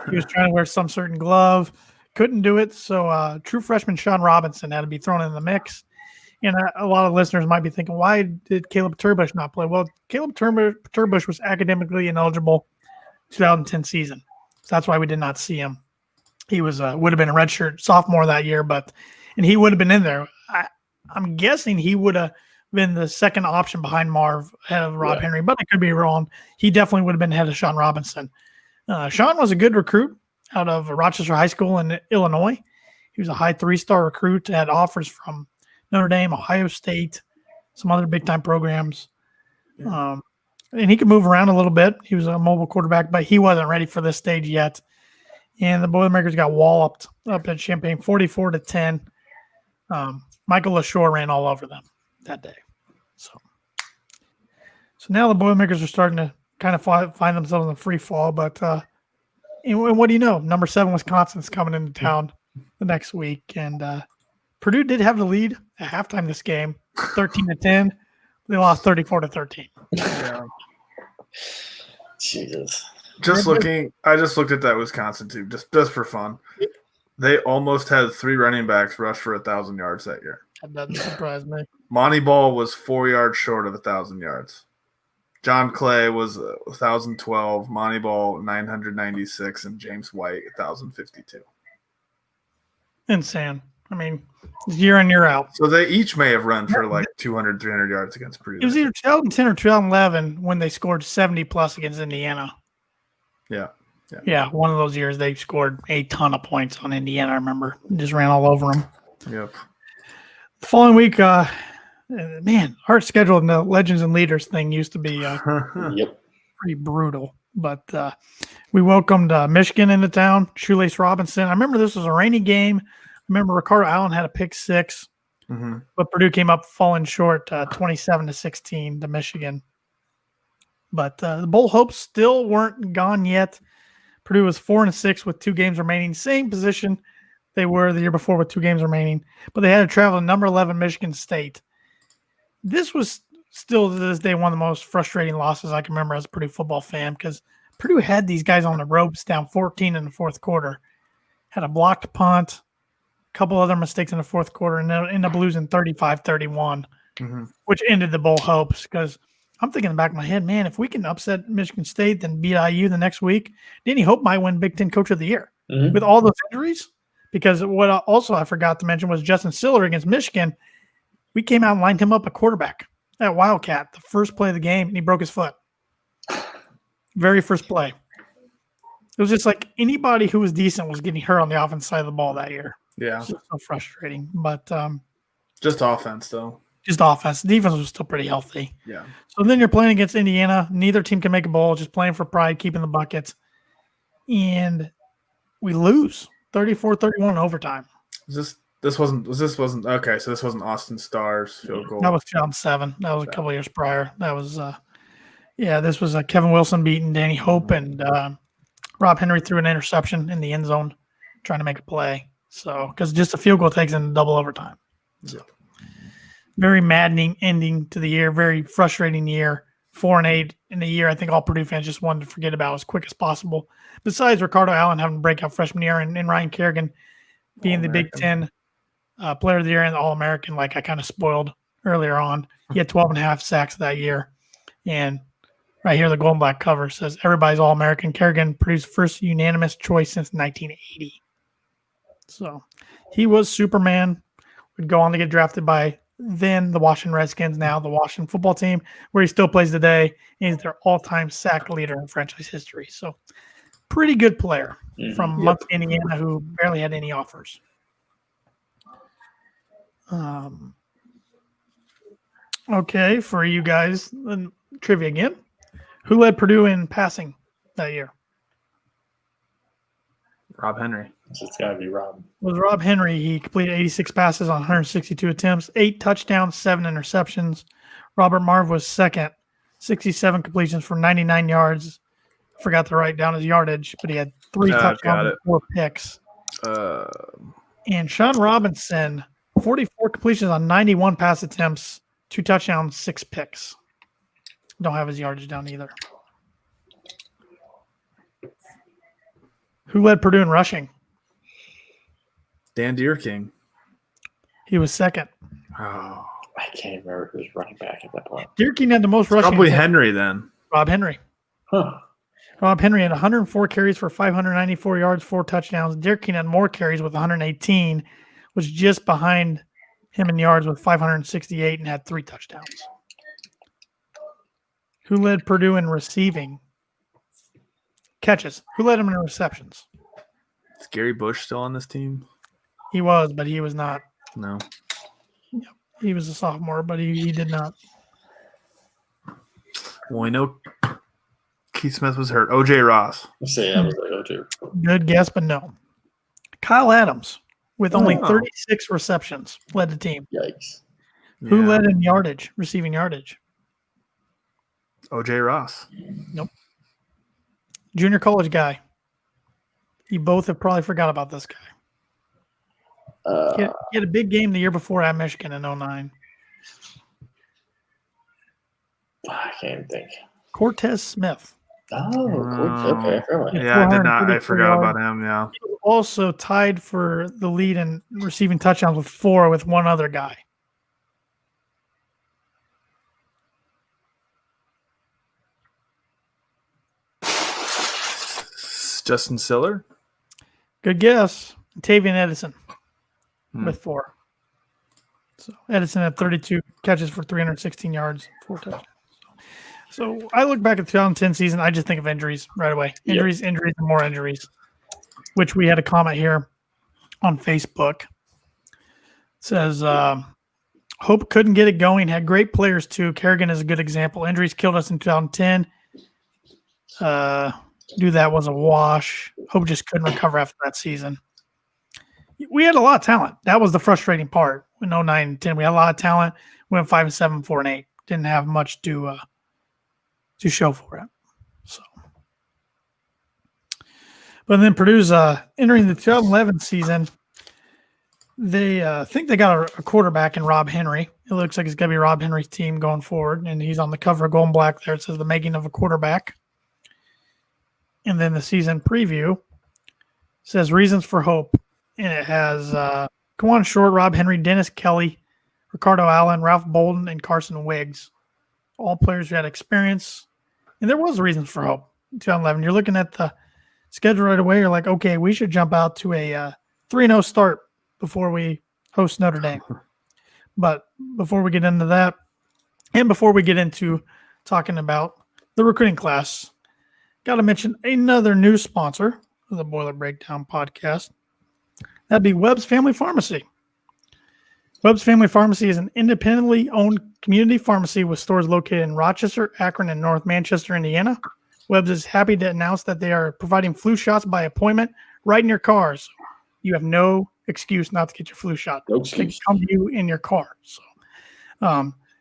He was trying to wear some certain glove. Couldn't do it. So true freshman Sean Robinson had to be thrown in the mix. And a lot of listeners might be thinking, why did Caleb Turbush not play? Well, Caleb Turbush was academically ineligible 2010 season. So that's why we did not see him. He was would have been a redshirt sophomore that year, and he would have been in there. I'm guessing he would have been the second option behind Marv ahead of Rob Henry, but I could be wrong. He definitely would have been ahead of Sean Robinson. Sean was a good recruit out of Rochester High School in Illinois. He was a high 3-star recruit, had offers from Notre Dame, Ohio State, some other big-time programs. And he could move around a little bit. He was a mobile quarterback, but he wasn't ready for this stage yet. And the Boilermakers got walloped up at Champaign 44-10. Michael LaShore ran all over them that day. So now the Boilermakers are starting to kind of find themselves in free fall. But and what do you know? Number 7 Wisconsin's coming into town the next week. And Purdue did have the lead at halftime this game, 13-10. They lost 34-13. Yeah. Jesus. I just looked at that Wisconsin team just for fun. They almost had 3 running backs rush for 1,000 yards that year. That doesn't surprise me. Monty Ball was 4 yards short of 1,000 yards. John Clay was 1,012, Monty Ball 996, and James White 1,052. Insane. I mean, year in, year out. So they each may have run for like 200, 300 yards against Purdue. It was either 2010 or 2011 when they scored 70-plus against Indiana. Yeah, one of those years they scored a ton of points on Indiana, I remember. Just ran all over them. Yep. The following week, man, our schedule and the Legends and Leaders thing used to be pretty brutal. But we welcomed Michigan into town, Shoelace Robinson. I remember this was a rainy game. I remember Ricardo Allen had a pick 6, but Purdue came up falling short 27-16 to Michigan. But the bowl hopes still weren't gone yet. Purdue was 4-6 with 2 games remaining. Same position they were the year before with 2 games remaining. But they had to travel to number 11 Michigan State. This was still to this day one of the most frustrating losses I can remember as a Purdue football fan because Purdue had these guys on the ropes down 14 in the fourth quarter. Had a blocked punt, a couple other mistakes in the fourth quarter, and ended up losing 35-31, which ended the bowl hopes because I'm thinking in the back of my head, man, if we can upset Michigan State, then beat IU the next week, Danny Hope might win Big Ten Coach of the Year with all those injuries. Because what also I forgot to mention was Justin Siller against Michigan. We came out and lined him up a quarterback at Wildcat the first play of the game, and he broke his foot. Very first play. It was just like anybody who was decent was getting hurt on the offense side of the ball that year. Yeah. It's just so frustrating. But Just offense, though. just offense. Defense was still pretty healthy. Yeah. So then you're playing against Indiana. Neither team can make a bowl, just playing for pride, keeping the buckets. And we lose 34-31 in overtime. This wasn't okay, so this wasn't Austin Starr's field goal. That was 2007. That was a couple years prior. That was this was Kevin Wilson beating Danny Hope, and Rob Henry threw an interception in the end zone trying to make a play. So because just a field goal takes in double overtime. So very maddening ending to the year, very frustrating year. 4-8 in the year. I think all Purdue fans just wanted to forget about as quick as possible. Besides Ricardo Allen having a breakout freshman year and Ryan Kerrigan being the Big Ten Player of the Year and the All-American, like I kind of spoiled earlier on. He had 12 and a half sacks that year. And right here, the gold and black cover says, everybody's All-American. Kerrigan produced first unanimous choice since 1980. So he was Superman. Would go on to get drafted by then the Washington Redskins, now the Washington football team, where he still plays today. And he's their all-time sack leader in franchise history. So pretty good player from Muncie, Indiana, who barely had any offers. Okay, for you guys, trivia again. Who led Purdue in passing that year? Rob Henry. It's got to be Rob. It was Rob Henry. He completed 86 passes on 162 attempts, 8 touchdowns, 7 interceptions. Robert Marv was second, 67 completions for 99 yards. Forgot to write down his yardage, but he had 3 touchdowns and 4 picks. And Sean Robinson, 44 completions on 91 pass attempts, 2 touchdowns, 6 picks. Don't have his yardage down either. Who led Purdue in rushing? Dan Deerking. He was second. Oh. I can't remember who was running back at that point. Deerking had the most rushing. Probably Henry then. Rob Henry. Huh. Rob Henry had 104 carries for 594 yards, 4 touchdowns. Deerking had more carries with 118, was just behind him in yards with 568 and had 3 touchdowns. Who led Purdue in receiving? Catches. Who led him in receptions? Is Gary Bush still on this team? He was, but he was not. No. He was a sophomore, but he did not. Well, we know Keith Smith was hurt. O.J. Ross. Let's say I was like, oh, too. Good guess, but no. Kyle Adams, with only Oh. 36 receptions, led the team. Yikes. Who Yeah. led in yardage, receiving yardage? O.J. Ross. Junior college guy. You both have probably forgot about this guy. He had a big game the year before at Michigan in 09. I can't even think. Cortez Smith. Oh, okay. Fair enough. Yeah, I did not. I 434 forgot yards. about him. Yeah. He was also tied for the lead in receiving touchdowns with 4 with one other guy. Justin Siller. Good guess. Tavian Edison Hmm. with 4. So Edison had 32 catches for 316 yards, 4 touchdowns. So I look back at the 2010 season. I just think of injuries right away. Injuries, and more injuries, which we had a comment here on Facebook. It says, Hope couldn't get it going. Had great players too. Kerrigan is a good example. Injuries killed us in 2010. Do that was a wash. Hope just couldn't recover after that season. We had a lot of talent. That was the frustrating part. In 09 and 10, we had a lot of talent. We went 5-7, 4-8. Didn't have much to show for it. So, but then Purdue's entering the 2011 season. They think they got a quarterback in Rob Henry. It looks like it's going to be Rob Henry's team going forward, and he's on the cover of Gold and Black there. It says the making of a quarterback. And then the season preview says reasons for hope. And it has Kawan Short, Rob Henry, Dennis Kelly, Ricardo Allen, Ralph Bolden, and Carson Wiggs. All players who had experience. And there was reasons for hope in 2011. You're looking at the schedule right away. You're like, okay, we should jump out to a 3-0 start before we host Notre Dame. But before we get into that, and before we get into talking about the recruiting class, got to mention another new sponsor of the Boiler Breakdown podcast. That'd be Webb's Family Pharmacy. Webb's Family Pharmacy is an independently owned community pharmacy with stores located in Rochester, Akron, and North Manchester, Indiana. Webb's is happy to announce that they are providing flu shots by appointment right in your cars. You have no excuse not to get your flu shot. No They excuse. come to you in your car. So,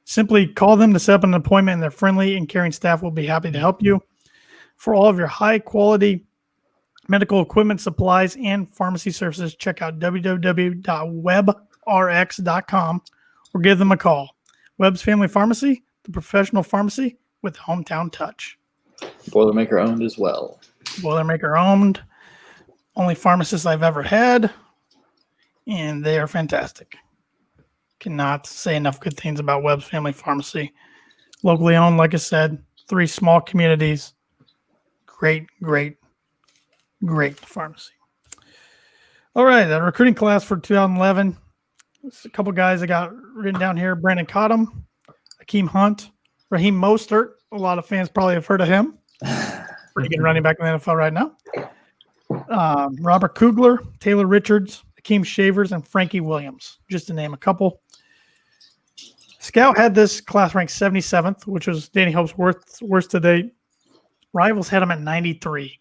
simply call them to set up an appointment, and their friendly and caring staff will be happy to help you. For all of your high-quality medical equipment, supplies, and pharmacy services, check out www.webrx.com or give them a call. Webb's Family Pharmacy, the professional pharmacy with hometown touch. Boilermaker owned as well. Boilermaker owned. Only pharmacists I've ever had, and they are fantastic. Cannot say enough good things about Webb's Family Pharmacy. Locally owned, like I said, 3 small communities. Great pharmacy. All right, the recruiting class for 2011. There's a couple guys I got written down here. Brandon Cottom, Akeem Hunt, Raheem Mostert. A lot of fans probably have heard of him. Pretty good running back in the NFL right now. Robert Kugler, Taylor Richards, Akeem Shavers, and Frankie Williams, just to name a couple. Scout had this class ranked 77th, which was Danny Hope's worst to date. Rivals had him at 93.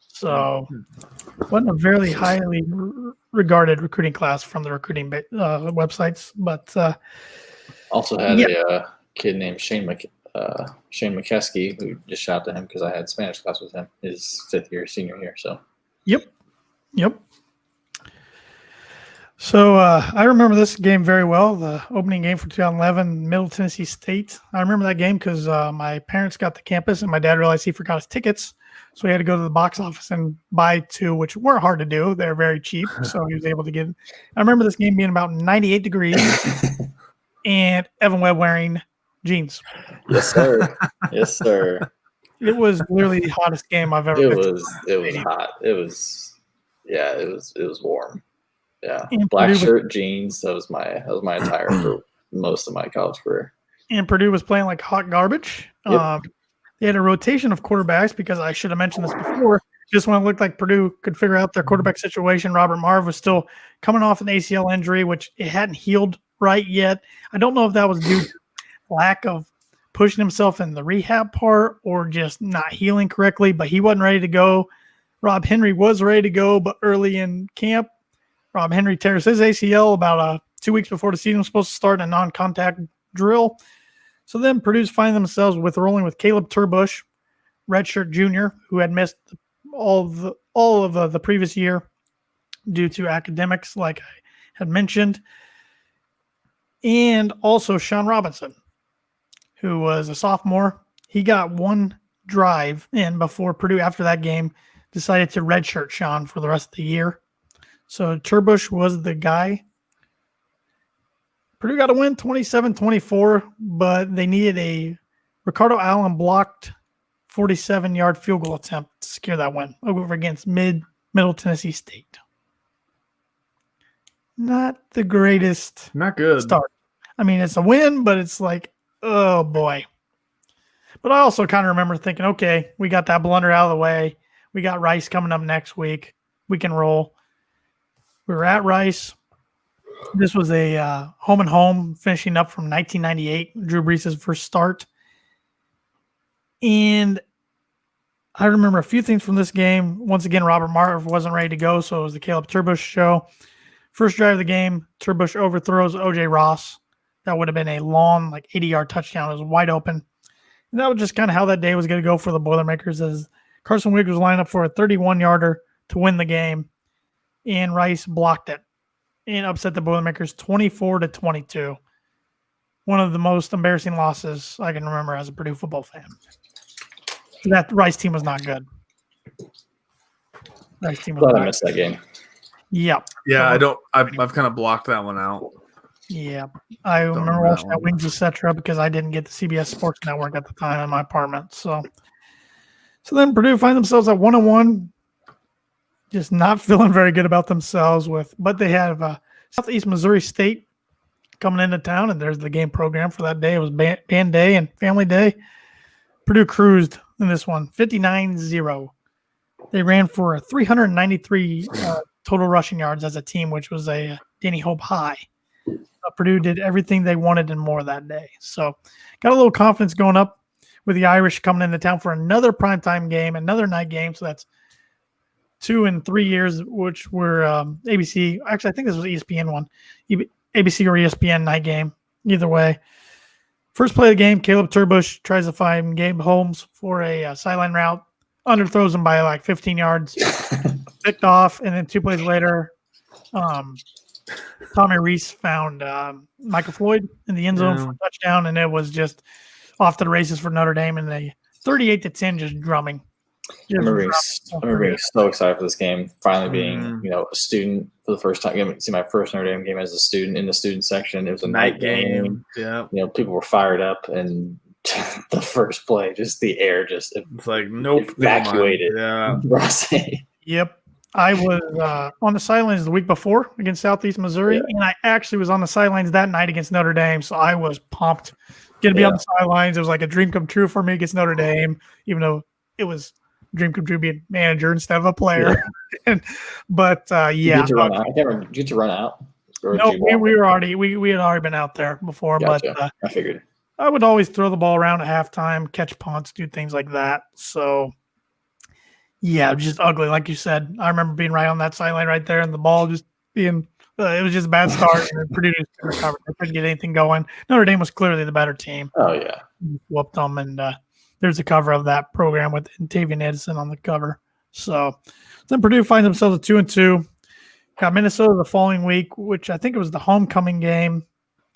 So wasn't a very highly regarded recruiting class from the recruiting websites. But Also had a kid named Shane McKeskey, who just shout to him because I had Spanish class with him his 5th year, senior year. So Yep. So I remember this game very well, the opening game for 2011, Middle Tennessee State. I remember that game because my parents got to campus and my dad realized he forgot his tickets. So he had to go to the box office and buy 2, which weren't hard to do. They're very cheap. So he was able to get – I remember this game being about 98 degrees and Evan Webb wearing jeans. yes, sir. Yes, sir. It was literally the hottest game I've ever It been to. was hot. It was warm. Yeah. And Black Purdue shirt, jeans. That was my attire for most of my college career. and Purdue was playing like hot garbage. Yep. They had a rotation of quarterbacks because I should have mentioned this before. Just when it looked like Purdue could figure out their quarterback situation, Robert Marv was still coming off an ACL injury, which it hadn't healed right yet. I don't know if that was due to lack of pushing himself in the rehab part or just not healing correctly, but he wasn't ready to go. Rob Henry was ready to go, but early in camp, Rob Henry tears his ACL about 2 weeks before the season was supposed to start in a non-contact drill. So then Purdue's find themselves rolling with Caleb Turbush, redshirt junior, who had missed all of the previous year due to academics, like I had mentioned, and also Sean Robinson, who was a sophomore. He got 1 drive in before Purdue, after that game, decided to redshirt Sean for the rest of the year. So Turbush was the guy. Purdue got a win 27-24, but they needed a Ricardo Allen blocked 47-yard field goal attempt to secure that win over against Middle Tennessee State. Not the greatest Not good. start. I mean, it's a win, but it's like, oh boy. But I also kind of remember thinking, okay, we got that blunder out of the way. We got Rice coming up next week. We can roll. We were at Rice. This was a home and home, finishing up from 1998, Drew Brees' first start. And I remember a few things from this game. Once again, Robert Marv wasn't ready to go, so it was the Caleb Turbush show. First drive of the game, Turbush overthrows O.J. Ross. That would have been a long, 80-yard touchdown. It was wide open. And that was just kind of how that day was going to go for the Boilermakers, as Carson Wiggs was lined up for a 31-yarder to win the game, and Rice blocked it and upset the Boilermakers 24-22. One of the most embarrassing losses I can remember as a Purdue football fan. That Rice team was not good. Rice team was Glad I not missed that game. Yep. Yeah, I've kind of blocked that one out. Yeah. I remember know watching that that one. Wings, etc., because I didn't get the CBS Sports Network at the time in my apartment. So then Purdue find themselves at 1-1, just not feeling very good about themselves. But they have Southeast Missouri State coming into town, and there's the game program for that day. It was band day and family day. Purdue cruised in this one, 59-0. They ran for 393 total rushing yards as a team, which was a Danny Hope high. Purdue did everything they wanted and more that day. So got a little confidence going up with the Irish coming into town for another primetime game, another night game. So that's 2 in 3 years, which were ABC. Actually, I think this was ESPN one. ABC or ESPN night game. Either way. First play of the game, Caleb Turbush tries to find Gabe Holmes for a sideline route. Underthrows him by like 15 yards. Picked off. And then 2 plays later, Tommy Reese found Michael Floyd in the end zone for a touchdown, and it was just off to the races for Notre Dame, and they 38-10 just drumming. I remember being so excited for this game, finally being a student for the first time. See my first Notre Dame game as a student in the student section. It was a night game. Yeah, people were fired up, and the first play, just the air, it's like nope, evacuated. Yeah, yep. I was on the sidelines the week before against Southeast Missouri, and I actually was on the sidelines that night against Notre Dame, so I was pumped. Getting to be on the sidelines, it was like a dream come true for me against Notre Dame, even though it was a dream come true being manager instead of a player. Yeah. But Did you get to run out? I can't remember. Did you get to run out? No, we were already we had already been out there before. Gotcha. But I figured I would always throw the ball around at halftime, catch punts, do things like that. So. Yeah, just ugly, like you said. I remember being right on that sideline right there, and the ball just being it was just a bad start. And Purdue just recovered. They couldn't get anything going. Notre Dame was clearly the better team. Oh, yeah. Whooped them, and there's a cover of that program with Tavian Edison on the cover. So then Purdue finds themselves at 2-2. Got Minnesota the following week, which I think it was the homecoming game.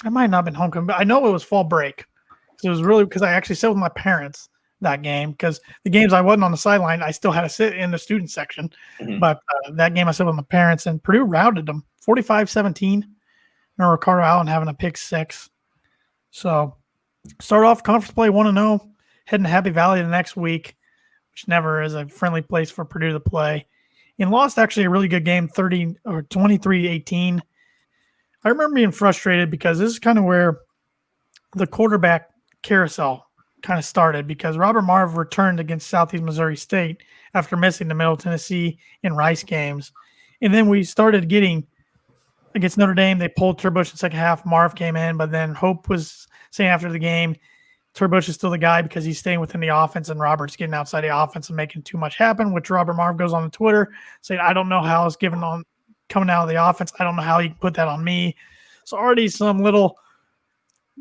It might not have been homecoming, but I know it was fall break. It was really because I actually sat with my parents that game, because the games I wasn't on the sideline, I still had to sit in the student section. Mm-hmm. But that game I sat with my parents, and Purdue routed them 45-17. And Ricardo Allen having a pick 6. So start off conference play 1-0, heading to Happy Valley the next week, which never is a friendly place for Purdue to play. And lost actually a really good game, 23-18. I remember being frustrated because this is kind of where the quarterback carousel kind of started, because Robert Marv returned against Southeast Missouri State after missing the Middle Tennessee and Rice games. And then we started getting against Notre Dame. They pulled Turbush in the second half. Marv came in, but then Hope was saying after the game, Turbush is still the guy because he's staying within the offense, and Robert's getting outside the offense and making too much happen, which Robert Marv goes on Twitter saying, I don't know how it's coming out of the offense. I don't know how you can put that on me. So already some little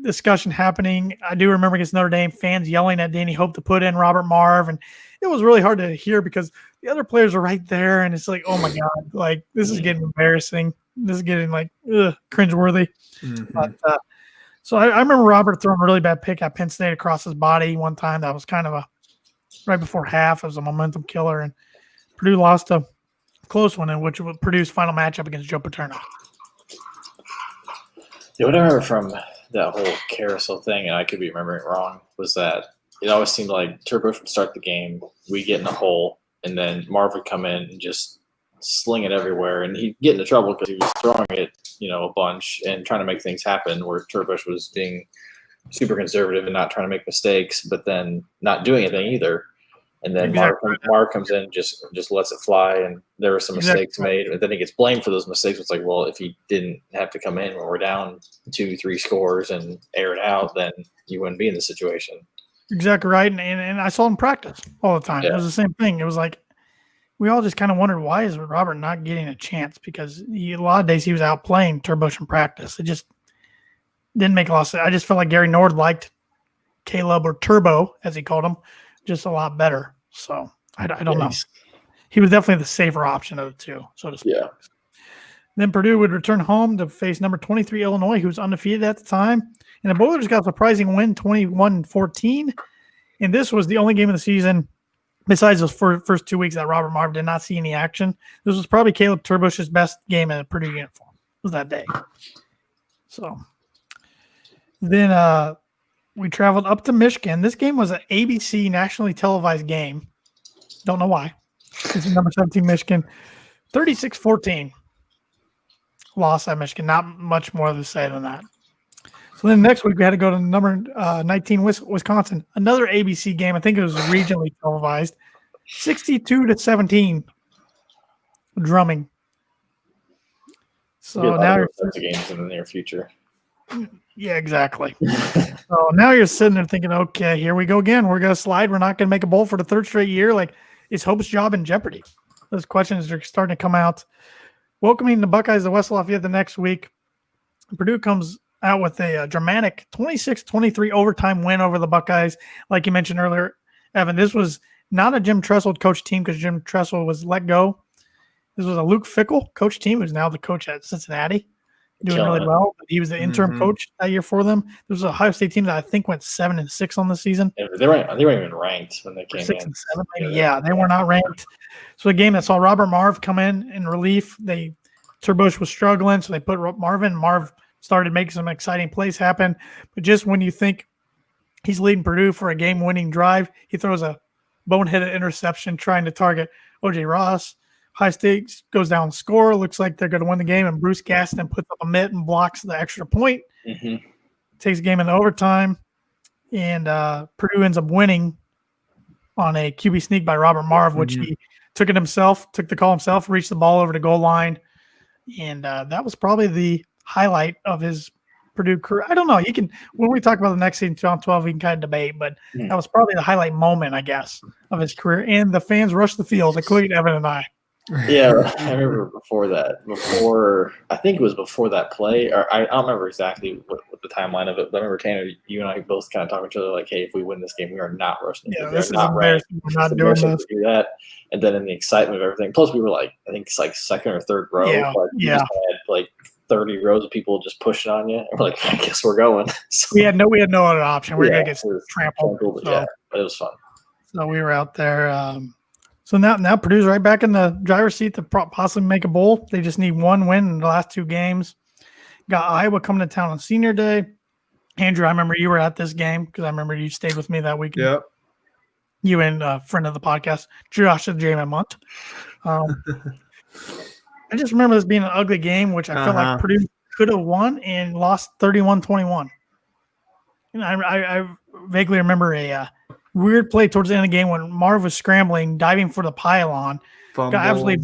discussion happening. I do remember against Notre Dame, fans yelling at Danny Hope to put in Robert Marv, and it was really hard to hear because the other players are right there, and it's like, oh my God, like this is getting embarrassing. This is getting like cringeworthy. Mm-hmm. But so I remember Robert throwing a really bad pick at Penn State across his body one time. That was kind of right before half. It was a momentum killer, and Purdue lost a close one, in which was Purdue's final matchup against Joe Paterno. Yeah, what I remember from that whole carousel thing, and I could be remembering it wrong, was that it always seemed like Turbush would start the game, we get in a hole, and then Marv would come in and just sling it everywhere, and he'd get into trouble because he was throwing it, a bunch and trying to make things happen, where Turbush was being super conservative and not trying to make mistakes, but then not doing anything either. And then Marv comes in and just lets it fly, and there were some mistakes made, and then he gets blamed for those mistakes. It's like, well, if he didn't have to come in when we're down 2-3 scores and air it out, then you wouldn't be in the situation. Exactly right, and I saw him practice all the time. Yeah. It was the same thing. It was like we all just kind of wondered, why is Robert not getting a chance? Because a lot of days he was out playing Turbush in practice. It just didn't make a lot of sense. I just felt like Gary Nord liked Caleb, or Turbo, as he called him, just a lot better. So I don't know. He was definitely the safer option of the two, so to speak. Yeah. Then Purdue would return home to face number 23 Illinois, who was undefeated at the time. And the Boilers got a surprising win, 21-14. And this was the only game of the season, besides those first 2 weeks, that Robert Marv did not see any action. This was probably Caleb Turbush's best game in a Purdue uniform. It was that day. So then we traveled up to Michigan. This game was an ABC nationally televised game. Don't know why. This is number 17 Michigan. 36-14. Loss at Michigan. Not much more to say than that. So then next week we had to go to number 19 Wisconsin, another ABC game. I think it was regionally televised, 62-17, drumming. So now you're games in the near future. Yeah, exactly. So now you're sitting there thinking, okay, here we go again. We're going to slide. We're not going to make a bowl for the third straight year. Like, is Hope's job in jeopardy? Those questions are starting to come out. Welcoming the Buckeyes to West Lafayette the next week. Purdue comes out with a dramatic 26-23 overtime win over the Buckeyes. Like you mentioned earlier, Evan, this was not a Jim Tressel coach team because Jim Tressel was let go. This was a Luke Fickell coach team, who's now the coach at Cincinnati, doing really well. But he was the interim coach that year for them. This was a Ohio State team that I think went 7-6 on the season. Yeah, they weren't even ranked when they came 6 in. and 7, maybe. Yeah, they were not ranked. So a game that saw Robert Marv come in relief. Turbush was struggling, so they put Marv in. Marv started making some exciting plays happen. But just when you think he's leading Purdue for a game-winning drive, he throws a boneheaded interception trying to target O.J. Ross. High Stakes goes down the score. Looks like they're going to win the game, and Bruce Gaston puts up a mitt and blocks the extra point. Takes the game into overtime, and Purdue ends up winning on a QB sneak by Robert Marv, which he took the call himself, reached the ball over the goal line, and that was probably the highlight of his Purdue career. I don't know. When we talk about the next season, 2012, we can kind of debate, but that was probably the highlight moment, I guess, of his career. And the fans rushed the field, including Evan and I. Yeah, I remember before I think it was before that play, or I don't remember exactly what the timeline of it, but I remember, Tanner, you and I both kind of talking to each other like, hey, if we win this game, we are not rushing. Yeah, this is embarrassing. We're not doing this. Do that. And then in the excitement of everything, plus we were like, I think it's like second or third row. Yeah, You just had like 30 rows of people just pushing on you. And we're like, I guess we're going. So, we had no other option. We were going to get trampled. Yeah, but it was fun. So we were out there. So now Purdue's right back in the driver's seat to possibly make a bowl. They just need one win in the last two games. Got Iowa coming to town on Senior Day. Andrew, I remember you were at this game because I remember you stayed with me that weekend. Yep. You and a friend of the podcast, Josh and J.M. Munt. I just remember this being an ugly game, which I feel like Purdue could have won and lost 31-21. And I vaguely remember a weird play towards the end of the game when Marv was scrambling, diving for the pylon. Got absolutely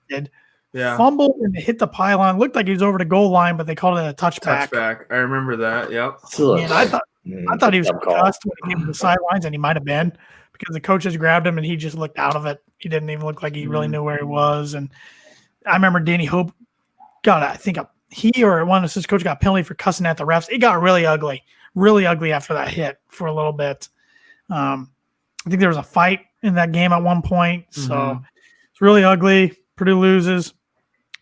blinded. Yeah. Fumbled and hit the pylon. Looked like he was over the goal line, but they called it a touchback. I remember that. Yep. And I thought he was concussed when he came to the sidelines, and he might have been because the coaches grabbed him and he just looked out of it. He didn't even look like he really knew where he was. And I remember Danny Hope he or one of his coaches got a penalty for cussing at the refs. It got really ugly after that hit for a little bit. I think there was a fight in that game at one point. So it's really ugly. Purdue loses.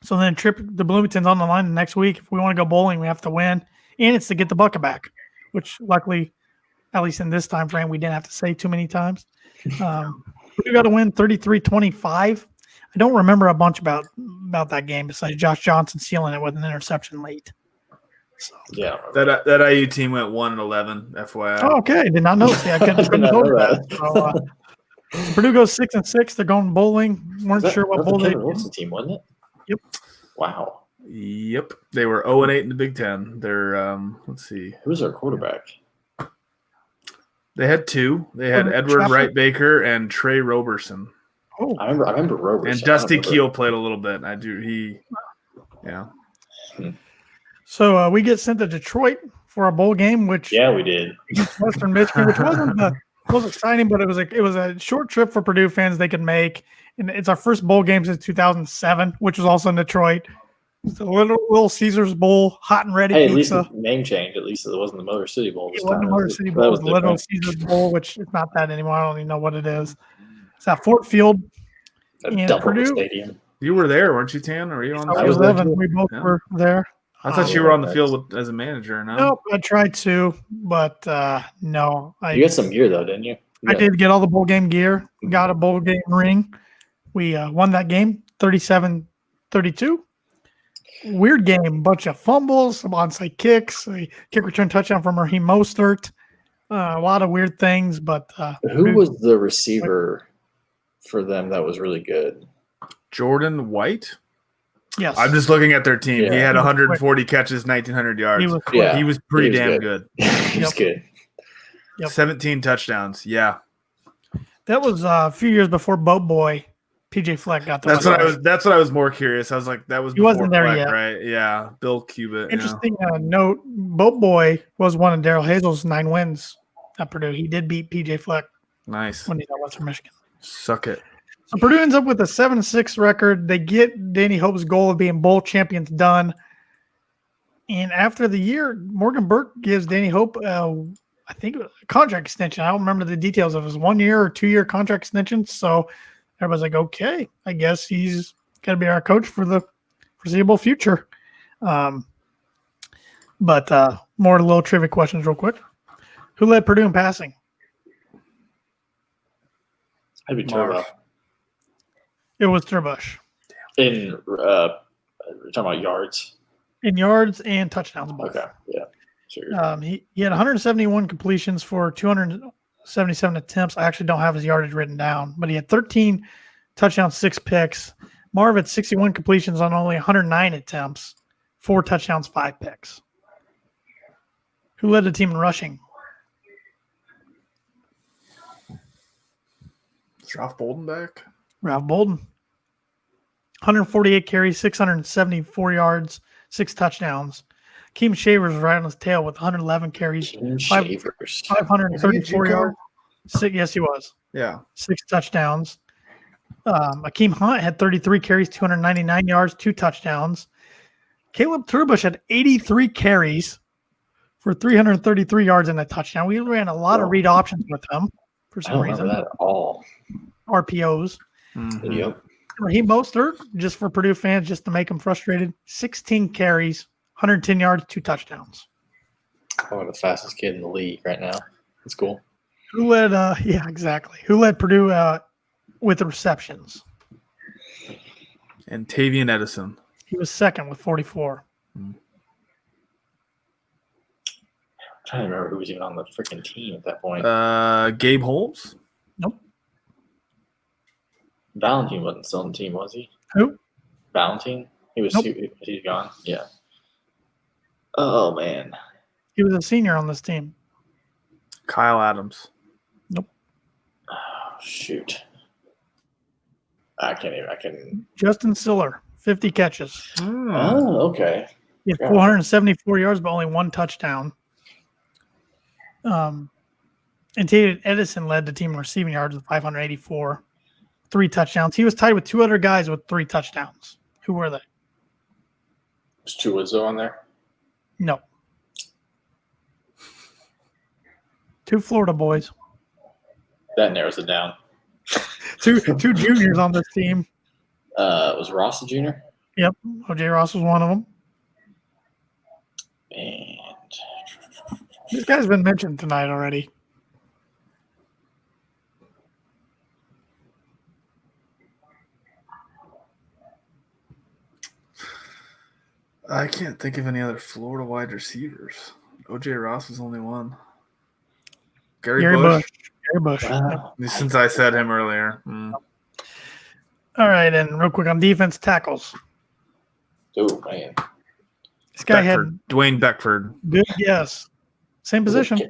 So then the Bloomington's on the line the next week. If we want to go bowling, we have to win. And it's to get the bucket back, which luckily, at least in this time frame, we didn't have to say too many times. Purdue got to win 33-25. I don't remember a bunch about that game besides Josh Johnson sealing it with an interception late. So. Yeah, that IU team went 1-11. FYI. Oh, okay, did not know. See, I couldn't told you that. So, Purdue goes 6-6. They're going bowling. Weren't sure what bowl they. Wilson team, wasn't it? Yep. Wow. Yep. They were 0-8 in the Big Ten. They're let's see. Who's their quarterback? They had two. They had Edward Wright Baker and Trey Roberson. Oh, I remember Roberson. And Dusty Keel played a little bit. Yeah. So we get sent to Detroit for a bowl game, which we did. Western Michigan, which wasn't the most exciting, but it was a short trip for Purdue fans they could make, and it's our first bowl game since 2007, which was also in Detroit. It's a little Caesar's Bowl, hot and ready pizza. At least the name changed. At least it wasn't the Motor City Bowl. It wasn't the Motor City Bowl. It was the Little Caesar's Bowl, which is not that anymore. I don't even know what it is. It's at Fort Field in Purdue Stadium. You were there, weren't you, Tan? Or were you on the field? I was 11. We both were there. I thought you were on the field as a manager. No? Nope, I tried to, but no. You got some gear, though, didn't you? I did get all the bowl game gear. Got a bowl game ring. We won that game 37-32. Weird game. Bunch of fumbles, some onside kicks, a kick return touchdown from Raheem Mostert. A lot of weird things, but who was the receiver for them that was really good? Jordan White. Yes. I'm just looking at their team. Yeah. He had He was 140 catches, 1,900 yards. He was quick. Yeah. He was pretty He was damn good. good. He was Yep. good. Yep. 17 touchdowns. Yeah. That was a few years before Boat Boy PJ Fleck got the That's West what I Coast. was. That's what I was more curious. I was like, that was He before wasn't there Fleck, yet. right? Yeah, Bill Cubitt. Interesting note: Boat Boy was one of Daryl Hazel's 9 wins at Purdue. He did beat PJ Fleck Yeah. Nice. when he's at Western Michigan. Suck it. So Purdue ends up with a 7-6 record. They get Danny Hope's goal of being bowl champions done. And after the year, Morgan Burke gives Danny Hope, I think, a contract extension. I don't remember the details of his 1 year or 2 year contract extension. So everybody's like, okay, I guess he's going to be our coach for the foreseeable future. But more little trivia questions real quick. Who led Purdue in passing? I'd be Marv. Turbo. It was Turbush. In we're talking about yards. In yards and touchdowns both. Okay. Yeah. Sure. He had 171 completions for 277 attempts. I actually don't have his yardage written down, but he had 13 touchdowns, 6 picks. Marv had 61 completions on only 109 attempts, 4 touchdowns, 5 picks. Who led the team in rushing? Is Ralph Bolden back? Ralph Bolden. 148 carries, 674 yards, 6 touchdowns. Keem Shavers was right on his tail with 111 carries, Shavers. 534 yards. Yes, he was. Yeah. 6 touchdowns. Akeem Hunt had 33 carries, 299 yards, 2 touchdowns. Caleb Turbush had 83 carries for 333 yards and a touchdown. We ran a lot of read options with him for I some don't reason. remember that at all. RPOs. Mhm. Yep. Raheem Mostert, just for Purdue fans, just to make them frustrated, 16 carries, 110 yards, 2 touchdowns. Probably the fastest kid in the league right now. That's cool. Who led? Yeah, exactly. Who led Purdue with the receptions? And Tavian Edison. He was second with 44. I'm trying to remember who was even on the freaking team at that point. Gabe Holmes. Nope. Valentine wasn't still on the team, was he? Who? Valentine? He was. Nope. He's gone. Yeah. Oh man. He was a senior on this team. Kyle Adams. Oh, shoot. I can't even. I can. Justin Siller, 50 catches. Oh, okay. He had 474 yards, but only 1 touchdown. And Tavian Edison led the team in receiving yards with 584, 3 touchdowns. He was tied with 2 other guys with 3 touchdowns. Who were they? Was Chuizzo on there? No. 2 Florida boys. That narrows it down. Two juniors on this team. Was Ross a junior? Yep. OJ Ross was one of them. And This guy's been mentioned tonight already. I can't think of any other Florida wide receivers. OJ Ross was only one. Gary Bush. Gary Bush. wow. Since I said him earlier. All right, and real quick on defense tackles. Oh man. This guy Beckford. Dwayne Beckford. had good guess. Same position. This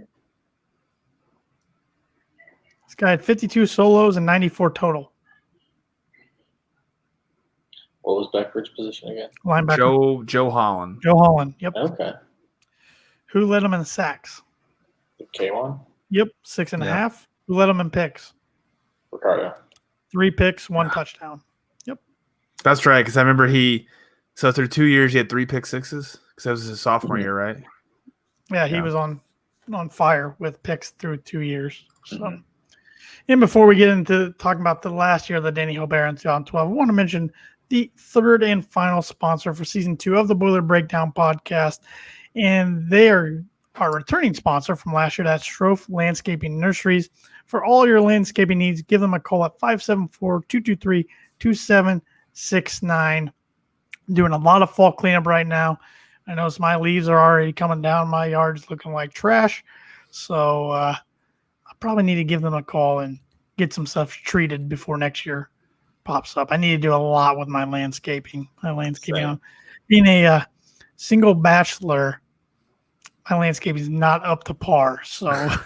guy had 52 solos and 94 total. What was Beckford's position again? Linebacker. Joe Holland. Joe Holland. Yep. Okay. Who led him in sacks? K1? Yep. 6.5. Yeah. Who led him in picks? Ricardo. 3 picks, 1 touchdown. That's right, because I remember so through 2 years he had 3 pick sixes, because that was his sophomore year, right? Yeah, he Yeah. was on fire with picks through 2 years. So, and before we get into talking about the last year of the Danny Hope era in 2012, I want to mention the third and final sponsor for season 2 of the Boiler Breakdown podcast, and they are our returning sponsor from last year. That's Schroff Landscaping Nurseries. For all your landscaping needs, give them a call at 574-223-2769. Doing a lot of fall cleanup right now. I notice my leaves are already coming down. My yard's looking like trash. So I probably need to give them a call and get some stuff treated before next year pops up. I need to do a lot with my landscaping. Same. On being a single bachelor, my landscaping is not up to par. So I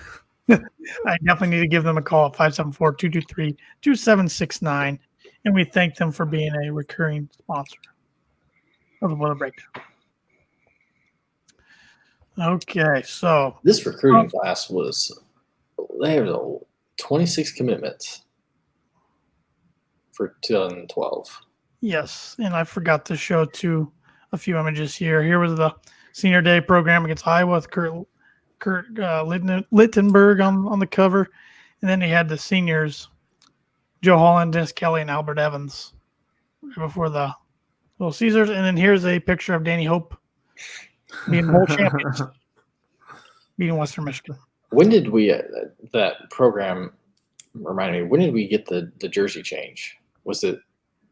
definitely need to give them a call at 574-223-2769. And we thank them for being a recurring sponsor of the Boiler Breakdown. Okay, so This recruiting class they have 26 commitments for 2012. yes, and I forgot to show a few images here. Here was the senior day program against Iowa with Kurt Littenberg on the cover, and then he had the seniors, Joe Holland, Dennis Kelly, and Albert Evans before the Little Caesars. And then here's a picture of Danny Hope being bowl champions, beating Western Michigan. When did we that program? Remind me. When did we get the jersey change? Was it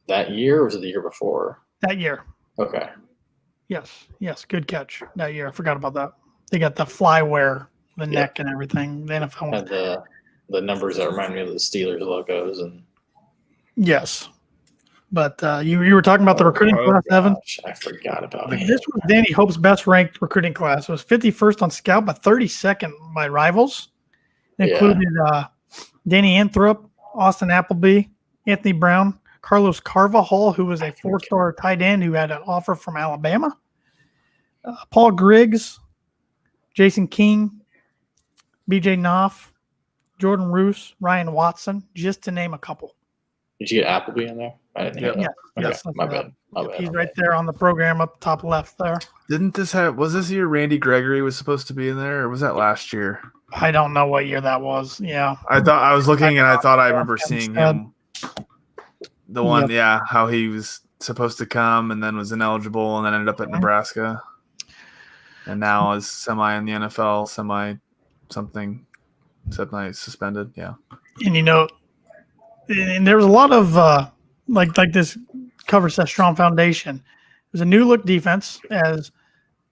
that year or was it the year before? That year. Okay. Yes, good catch. That year, I forgot about that. They got the flyware, the neck, and everything. The NFL Had the numbers that remind me of the Steelers logos and. Yes, but you were talking about the recruiting class, Evan. Gosh, I forgot about it. This was Danny Hope's best ranked recruiting class. It was 51st on Scout, but 32nd by rivals. It included Danny Anthrop, Austin Appleby, Anthony Brown, Carlos Carvajal, who was a 4-star tight end who had an offer from Alabama, Paul Griggs, Jason King, BJ Knopf, Jordan Roos, Ryan Watson, just to name a couple. Did you get Appleby in there? I didn't hear that. Yeah, Okay, yes, my bad. He's right there on the program up top left there. Was this year Randy Gregory was supposed to be in there, or was that last year? I don't know what year that was. Yeah. I thought I remember seeing him. The one, how he was supposed to come and then was ineligible and then ended up at Nebraska. And now is semi in the NFL, semi suspended. Yeah. And and there was a lot of like this cover says strong foundation. It was a new look defense as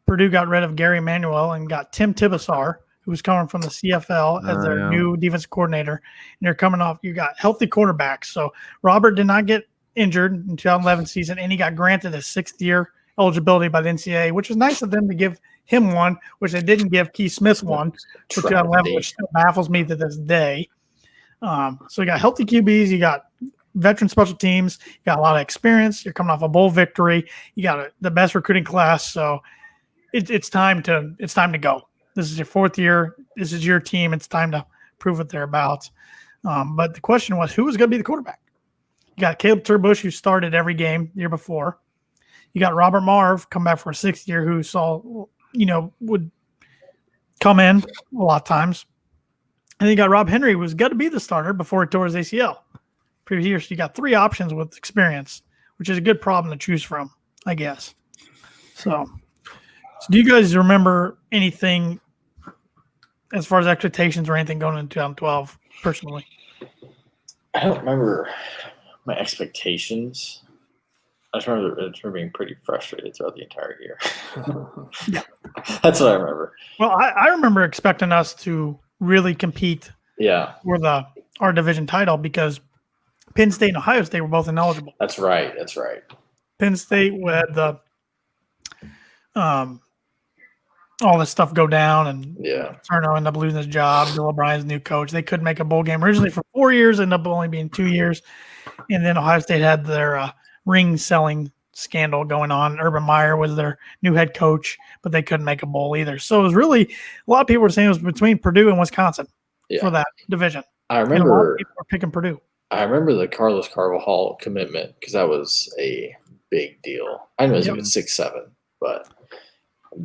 Purdue got rid of Gary Emanuel and got Tim Tibesar, who was coming from the CFL as their new defensive coordinator. And they're coming off, you got healthy quarterbacks. So Robert did not get injured in 2011 season, and he got granted a 6th-year eligibility by the NCAA, which was nice of them to give him one, which they didn't give Keith Smith one for 2011, which still baffles me to this day. So you got healthy QBs, you got veteran special teams, you got a lot of experience. You're coming off a bowl victory. You got the best recruiting class. So it's time to go. This is your 4th year. This is your team. It's time to prove what they're about. But the question was, who was going to be the quarterback? You got Caleb Turbush, who started every game the year before. You got Robert Marv come back for a 6th year, who would come in a lot of times. And then you got Rob Henry, who was going to be the starter before he tore his ACL. Previous year, so you got 3 options with experience, which is a good problem to choose from, I guess. So do you guys remember anything as far as expectations or anything going into 2012 personally? I don't remember my expectations. I just remember being pretty frustrated throughout the entire year. Yeah. That's what I remember. Well, I remember expecting us to really compete for our division title because Penn State and Ohio State were both ineligible. That's right. Penn State had the all this stuff go down, and Cerno ended up losing his job. Bill O'Brien's new coach. They couldn't make a bowl game originally for 4 years, ended up only being 2 years. And then Ohio State had their ring selling scandal going on. Urban Meyer was their new head coach, but they couldn't make a bowl either. So it was really a lot of people were saying it was between Purdue and Wisconsin for that division. I remember and a lot of people were picking Purdue. I remember the Carlos Carvajal commitment because that was a big deal. I know it was even 6'7", but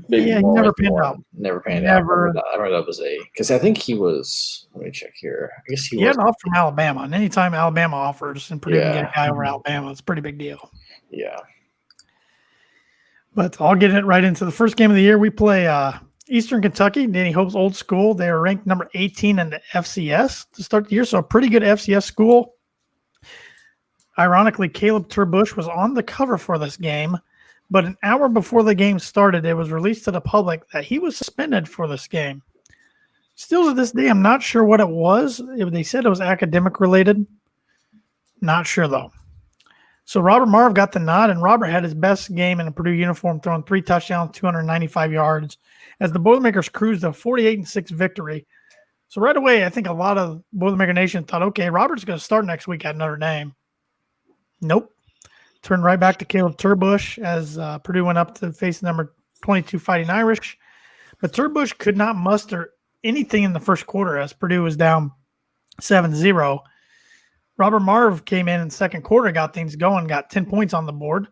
he never panned out. Never panned out. I remember that was because I think he was. Let me check here. I guess he had an offer from Alabama, and anytime Alabama offers and Purdue can get a guy over Alabama, it's a pretty big deal. Yeah. But I'll get it right into the first game of the year. We play Eastern Kentucky, Danny Hope's old school. They were ranked number 18 in the FCS to start the year, so a pretty good FCS school. Ironically, Caleb Turbush was on the cover for this game, but an hour before the game started, it was released to the public that he was suspended for this game. Still to this day, I'm not sure what it was. They said it was academic related. Not sure, though. So Robert Marv got the nod, and Robert had his best game in a Purdue uniform, throwing 3 touchdowns, 295 yards, as the Boilermakers cruised a 48-6 victory. So right away, I think a lot of Boilermaker Nation thought, okay, Robert's going to start next week at Notre Dame. Nope. Turned right back to Caleb Turbush as Purdue went up to face number 22 Fighting Irish. But Turbush could not muster anything in the first quarter as Purdue was down 7-0. Robert Marv came in the second quarter, got things going, got 10 points on the board,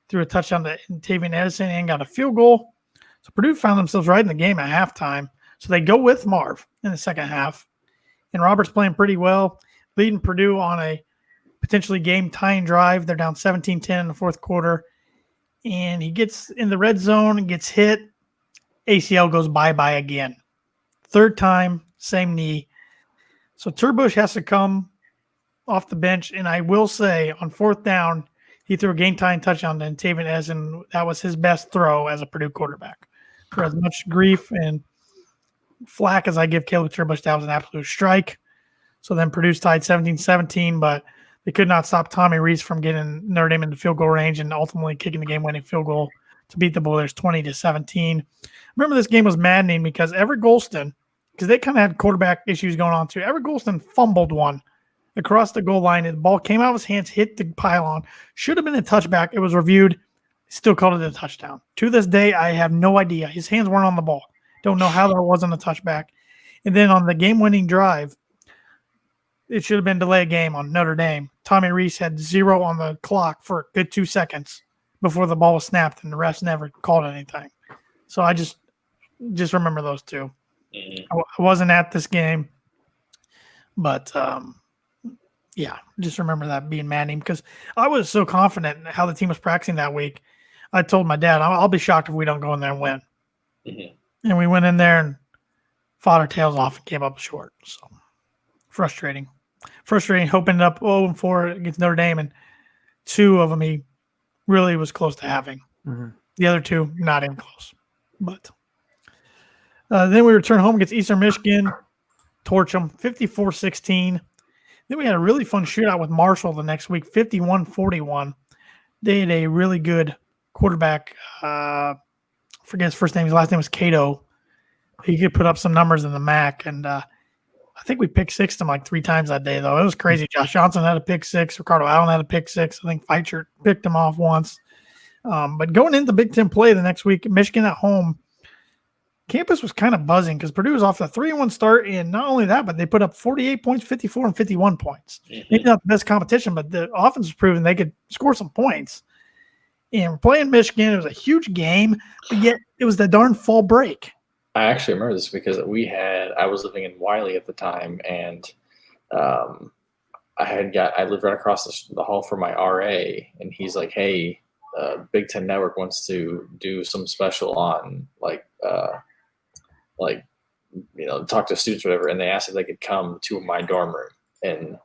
threw a touchdown to Tavian Edison, and got a field goal. So Purdue found themselves right in the game at halftime. So they go with Marv in the second half. And Robert's playing pretty well, leading Purdue on a potentially game-tying drive. They're down 17-10 in the fourth quarter. And he gets in the red zone and gets hit. ACL goes bye-bye again. Third time, same knee. So Turbush has to come off the bench. And I will say, on fourth down, he threw a game-tying touchdown to Tavian Edison. That was his best throw as a Purdue quarterback. For as much grief and flack as I give Caleb Turbush, that was an absolute strike. So then Purdue's tied 17-17, but they could not stop Tommy Rees from getting Notre Dame into field goal range and ultimately kicking the game-winning field goal to beat the Boilers 20-17. Remember, this game was maddening because Everett Golston, because they kind of had quarterback issues going on too. Everett Golston fumbled one across the goal line, and the ball came out of his hands, hit the pylon. Should have been a touchback. It was reviewed. Still called it a touchdown. To this day, I have no idea. His hands weren't on the ball. Don't know how that wasn't a touchback. And then on the game-winning drive, it should have been delay a game on Notre Dame. Tommy Rees had 0 on the clock for a good 2 seconds before the ball was snapped, and the refs never called anything. So I just remember those two. I wasn't at this game, but yeah, just remember that being maddening because I was so confident in how the team was practicing that week. I told my dad, I'll be shocked if we don't go in there and win. Mm-hmm. And we went in there and fought our tails off and came up short. So frustrating. Hoping up 0-4 against Notre Dame, and 2 of them he really was close to having. Mm-hmm. The other 2, not even close. But then we return home against Eastern Michigan, torch them 54-16. Then we had a really fun shootout with Marshall the next week, 51-41. They had a really good quarterback. Forget his first name. His last name was Cato. He could put up some numbers in the MAC, and I think we pick sixed him like 3 times that day, though. It was crazy. Josh Johnson had a pick 6. Ricardo Allen had a pick 6. I think Feichert picked him off once. But going into Big Ten play the next week, Michigan at home, campus was kind of buzzing because Purdue was off a 3-1 start, and not only that, but they put up 48 points, 54, and 51 points. Mm-hmm. Maybe not the best competition, but the offense was proving they could score some points. And we're playing Michigan. It was a huge game, but yet it was the darn fall break. I actually remember this because I was living in Wiley at the time, and I lived right across the hall from my RA, and he's like, hey, Big Ten Network wants to do some special on talk to students or whatever, and they asked if they could come to my dorm room and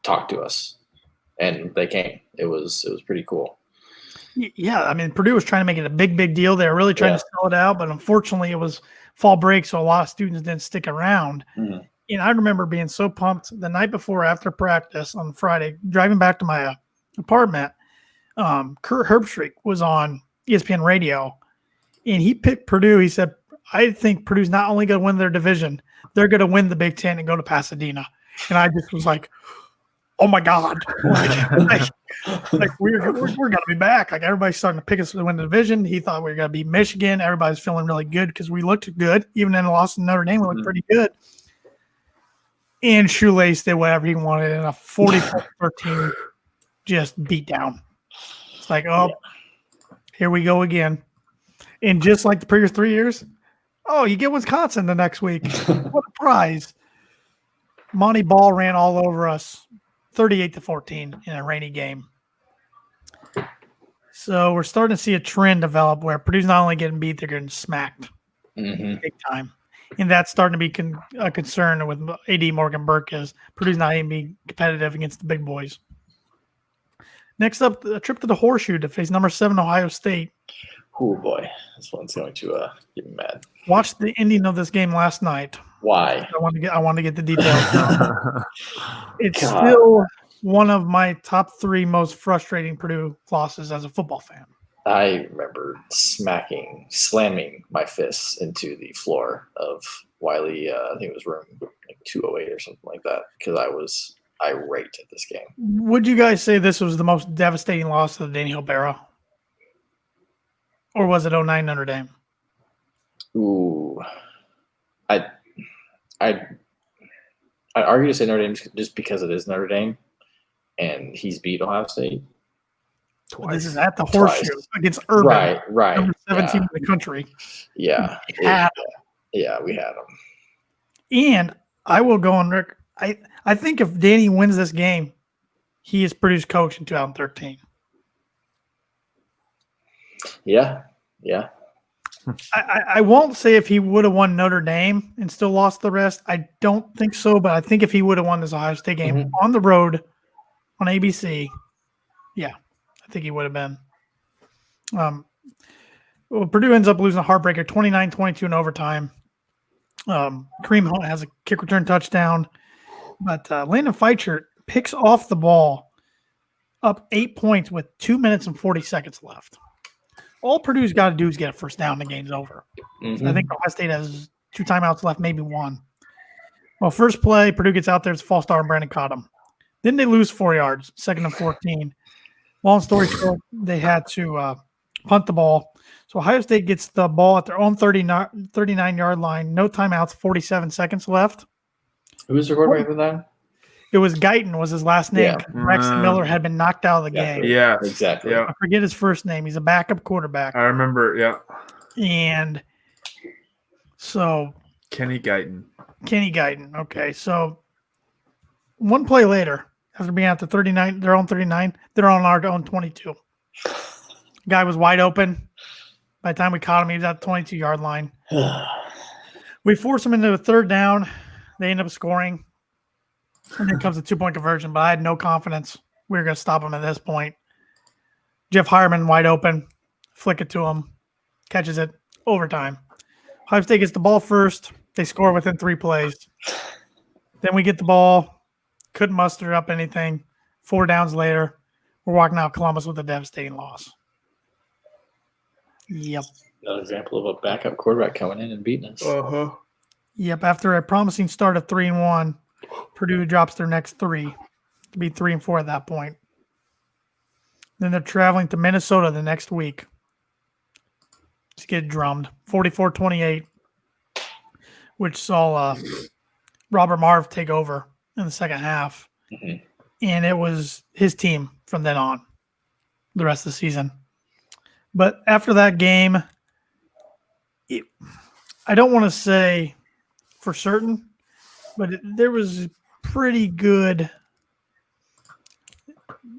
talk to us, and they came. It was pretty cool. Yeah, I mean, Purdue was trying to make it a big deal. They were really trying to sell it out, but unfortunately it was fall break, so a lot of students didn't stick around. Mm-hmm. And I remember being so pumped the night before after practice on Friday, driving back to my apartment. Kurt Herbstreit was on ESPN radio, and he picked Purdue. He said, I think Purdue's not only going to win their division, they're going to win the Big Ten and go to Pasadena. And I just was like, oh my God. We're going to be back. Like, everybody's starting to pick us to win the division. He thought we were going to beat Michigan. Everybody's feeling really good because we looked good. Even in the loss to Notre Dame, we looked pretty good. And Shoelace did whatever he wanted in a 44-13 just beat down. It's like, here we go again. And just like the previous 3 years, you get Wisconsin the next week. What a prize. Monty Ball ran all over us, 38-14 in a rainy game. So we're starting to see a trend develop where Purdue's not only getting beat, they're getting smacked big time. And that's starting to be a concern with A.D. Morgan Burke, as Purdue's not even being competitive against the big boys. Next up, a trip to the Horseshoe to face number 7 Ohio State. Oh boy, this one's going to get me mad. Watched the ending of this game last night. Why? I want to get the details. It's still one of my top 3 most frustrating Purdue losses as a football fan. I remember slamming my fists into the floor of Wiley. I think it was room like 208 or something like that because I was irate at this game. Would you guys say this was the most devastating loss of the Danny Hill era? Or was it 09 Notre Dame? Ooh. I'd argue to say Notre Dame just because it is Notre Dame and he's beat Ohio State. Twice. This is at the Horseshoe against Urban. Right. Number 17 in the country. Yeah. We had them. And I will go on record. I think if Danny wins this game, he is Purdue's coach in 2013. Yeah. I won't say if he would have won Notre Dame and still lost the rest. I don't think so, but I think if he would have won this Ohio State game on the road on ABC, yeah, I think he would have been. Well, Purdue ends up losing a heartbreaker 29-22 in overtime. Kareem Hunt has a kick return touchdown, but Landon Feicher picks off the ball up 8 points with 2 minutes and 40 seconds left. All Purdue's got to do is get a first down. The game's over. Mm-hmm. I think Ohio State has 2 timeouts left, maybe 1. Well, first play, Purdue gets out there. It's a false start, and Brandon caught him. Then they lose 4 yards, 2nd and 14. Long story short, they had to punt the ball. So Ohio State gets the ball at their own 39-yard line. No timeouts, 47 seconds left. Who was the quarterback at the time? It was Guyton was his last name. Yeah. Braxton Miller had been knocked out of the game. Yeah, exactly. Yeah. I forget his first name. He's a backup quarterback. I remember. Yeah. And so Kenny Guyton. Okay, so one play later, after being at the 39, their own 39, they're on our own 22. Guy was wide open. By the time we caught him, he was at the 22-yard line. We force him into a 3rd down. They end up scoring. And then comes a 2-point conversion, but I had no confidence we were going to stop him at this point. Jeff Hireman wide open, flick it to him, catches it, overtime. Ohio State gets the ball first. They score within 3 plays. Then we get the ball, couldn't muster up anything. 4 downs later, we're walking out Columbus with a devastating loss. Yep. Another example of a backup quarterback coming in and beating us. Uh-huh. Yep. After a promising start of 3-1, Purdue drops their next 3 to be 3-4 at that point. Then they're traveling to Minnesota the next week to get drummed, 44-28, which saw Robert Marv take over in the second half. Mm-hmm. And it was his team from then on, the rest of the season. But after that game, I don't want to say for certain, but there was pretty good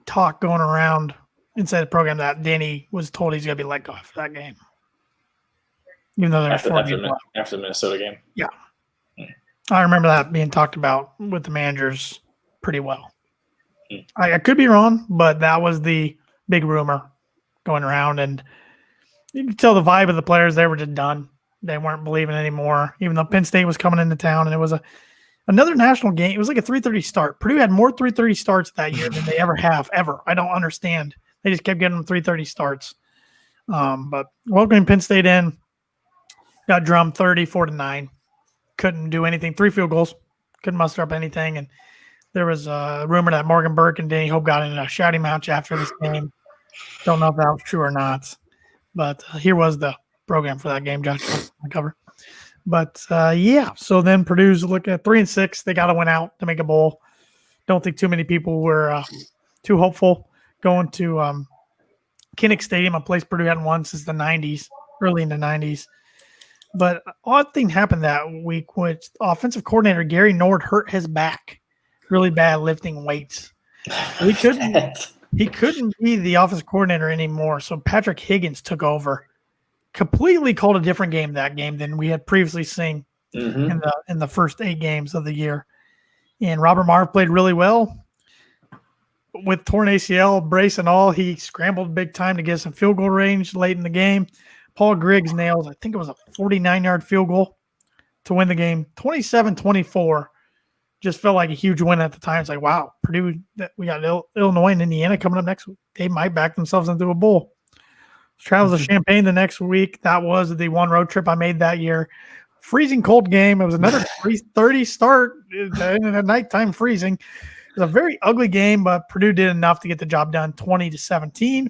talk going around inside the program that Danny was told he's going to be let go after that game. Even though there's 4 games left. After the Minnesota game? Yeah. I remember that being talked about with the managers pretty well. I could be wrong, but that was the big rumor going around. And you could tell the vibe of the players, they were just done. They weren't believing anymore, even though Penn State was coming into town. And it was another national game. It was like a 3:30 start. Purdue had more 3:30 starts that year than they ever have, ever. I don't understand. They just kept getting them 3:30 starts. But welcoming Penn State in, got drummed 34-9. Couldn't do anything. 3 field goals. Couldn't muster up anything. And there was a rumor that Morgan Burke and Danny Hope got in a shouting match after this game. Don't know if that was true or not. But here was the program for that game, Josh, on the cover. But, yeah, so then Purdue's looking at 3-6. They got to win out to make a bowl. Don't think too many people were too hopeful going to Kinnick Stadium, a place Purdue hadn't won since the 90s, early in the 90s. But odd thing happened that week, which offensive coordinator Gary Nord hurt his back really bad lifting weights. He couldn't be the offensive coordinator anymore, so Patrick Higgins took over. Completely called a different game that game than we had previously seen in the first 8 games of the year. And Robert Marv played really well. With torn ACL, brace and all, he scrambled big time to get some field goal range late in the game. Paul Griggs nails, I think it was a 49-yard field goal to win the game, 27-24, just felt like a huge win at the time. It's like, wow, Purdue, we got Illinois and Indiana coming up next week. They might back themselves into a bowl. Travels to Champaign the next week. That was the one road trip I made that year. Freezing cold game. It was another 3:30 start at nighttime freezing. It was a very ugly game, but Purdue did enough to get the job done 20-17,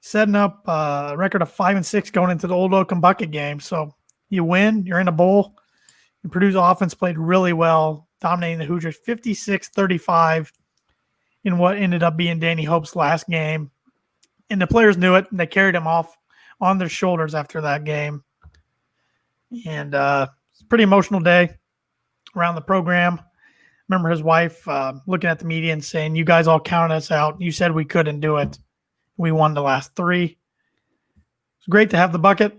setting up a record of 5-6 going into the Old Oakham Bucket game. So you win, you're in a bowl. And Purdue's offense played really well, dominating the Hoosiers 56-35 in what ended up being Danny Hope's last game. And the players knew it, and they carried him off on their shoulders after that game. And it's a pretty emotional day around the program. Remember his wife looking at the media and saying, "You guys all counted us out. You said we couldn't do it. We won the last 3. It's great to have the bucket.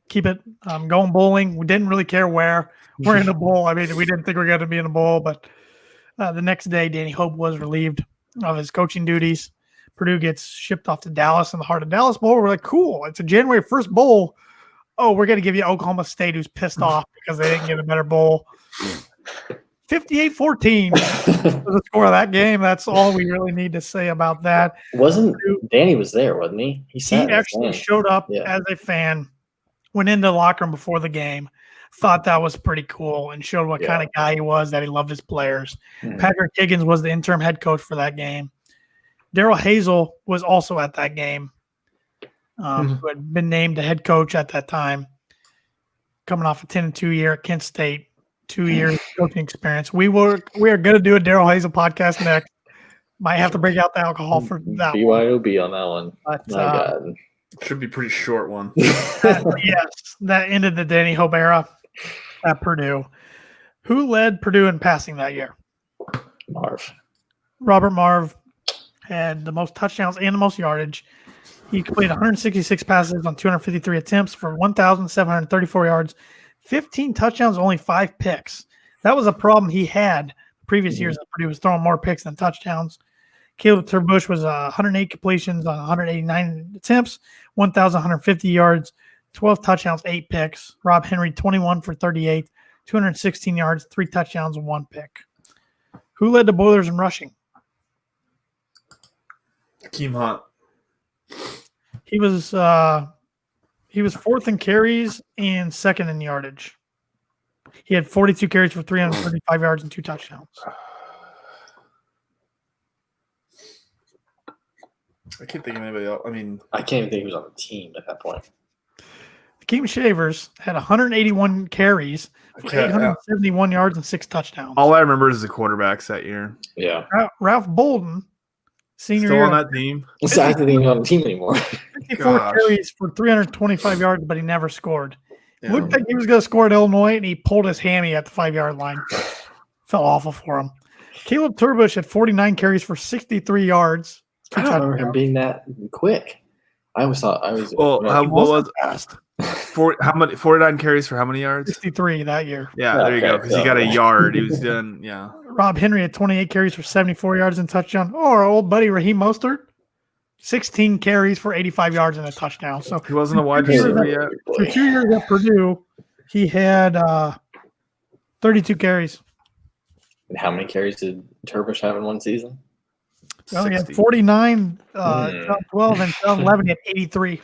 Keep it going bowling. We didn't really care where. We're in a bowl. I mean, we didn't think we were going to be in a bowl, but the next day, Danny Hope was relieved of his coaching duties. Purdue gets shipped off to Dallas in the heart of Dallas Bowl. We're like, cool. It's a January 1st bowl. Oh, we're going to give you Oklahoma State, who's pissed off because they didn't get a better bowl. 58-14 was the score of that game. That's all we really need to say about that. Danny was there, wasn't he? He actually showed up as a fan, went into the locker room before the game, thought that was pretty cool, and showed what kind of guy he was, that he loved his players. Mm-hmm. Patrick Higgins was the interim head coach for that game. Daryl Hazel was also at that game, who had been named the head coach at that time, coming off a 10-2 year at Kent State, 2 years coaching experience. We are going to do a Daryl Hazel podcast next. Might have to break out the alcohol for that. BYOB on that one. But, my God. Should be a pretty short one. Yes, that ended the Danny Hope era at Purdue. Who led Purdue in passing that year? Robert Marv had the most touchdowns and the most yardage. He completed 166 passes on 253 attempts for 1,734 yards, 15 touchdowns, only 5 picks. That was a problem he had previous years at Purdue, was throwing more picks than touchdowns. Caleb Turbush was 108 completions on 189 attempts, 1,150 yards, 12 touchdowns, 8 picks. Rob Henry, 21 for 38, 216 yards, 3 touchdowns, and 1 pick. Who led the Boilers in rushing? Akeem Hunt. He was 4th in carries and 2nd in yardage. He had 42 carries for 335 yards and 2 touchdowns. I can't think of anybody else. I mean, I can't even think he was on the team at that point. Akeem Shavers had 181 carries for 871 yards and 6 touchdowns. All I remember is the quarterbacks that year. Yeah. Ralph Bolden, senior still year, on that team. He's not even on the team anymore. 54 carries for 325 yards, but he never scored. Yeah. Looked like he was going to score at Illinois, and he pulled his hammy at the 5-yard line. Felt awful for him. Caleb Turbush had 49 carries for 63 yards. I don't remember him being that quick. I always thought I was. Well, what was fast? How many? 49 carries for how many yards? 63 that year. Yeah, there you go. Because he got a yard. He was done. Yeah. Rob Henry had 28 carries for 74 yards and touchdown. Oh, our old buddy Raheem Mostert, 16 carries for 85 yards and a touchdown. So he wasn't a wide receiver yet. For 2 years at Purdue, he had 32 carries. And how many carries did Turbush have in one season? Well, he had 49, 12, and 11. He had 83.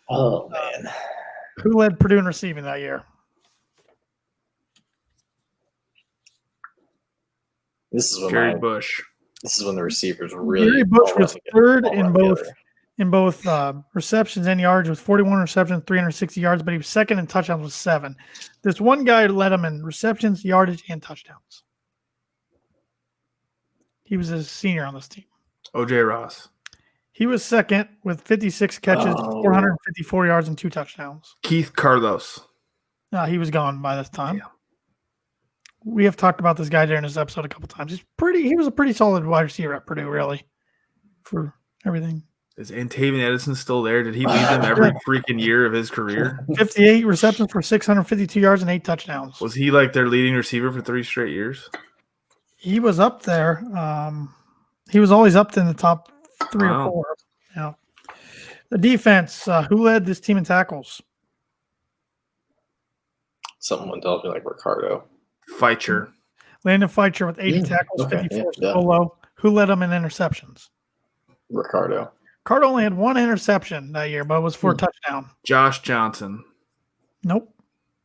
Oh, man. Who led Purdue in receiving that year? This is when Gary Bush. This is when the receivers really. Gary Bush was third in both receptions and yards with 41 receptions, 360 yards, but he was second in touchdowns with 7. This one guy led him in receptions, yardage, and touchdowns. He was a senior on this team. O.J. Ross. He was second with 56 catches, 454 yards, and 2 touchdowns. Keith Carlos. He was gone by this time. Yeah. We have talked about this guy during this episode a couple times. He was a pretty solid wide receiver at Purdue, really, for everything. Is Antavian Edison still there? Did he lead them every freaking year of his career? 58 receptions for 652 yards and 8 touchdowns. Was he like their leading receiver for 3 straight years? He was up there. He was always up in the top 3 or 4. Yeah. The defense, who led this team in tackles? Someone tells me like Ricardo. Feitzer. Landon Feitzer with 80 tackles, okay, 54 yeah. solo. Who led him in interceptions? Ricardo. Card only had one interception that year, but it was for a touchdown. Josh Johnson. Nope.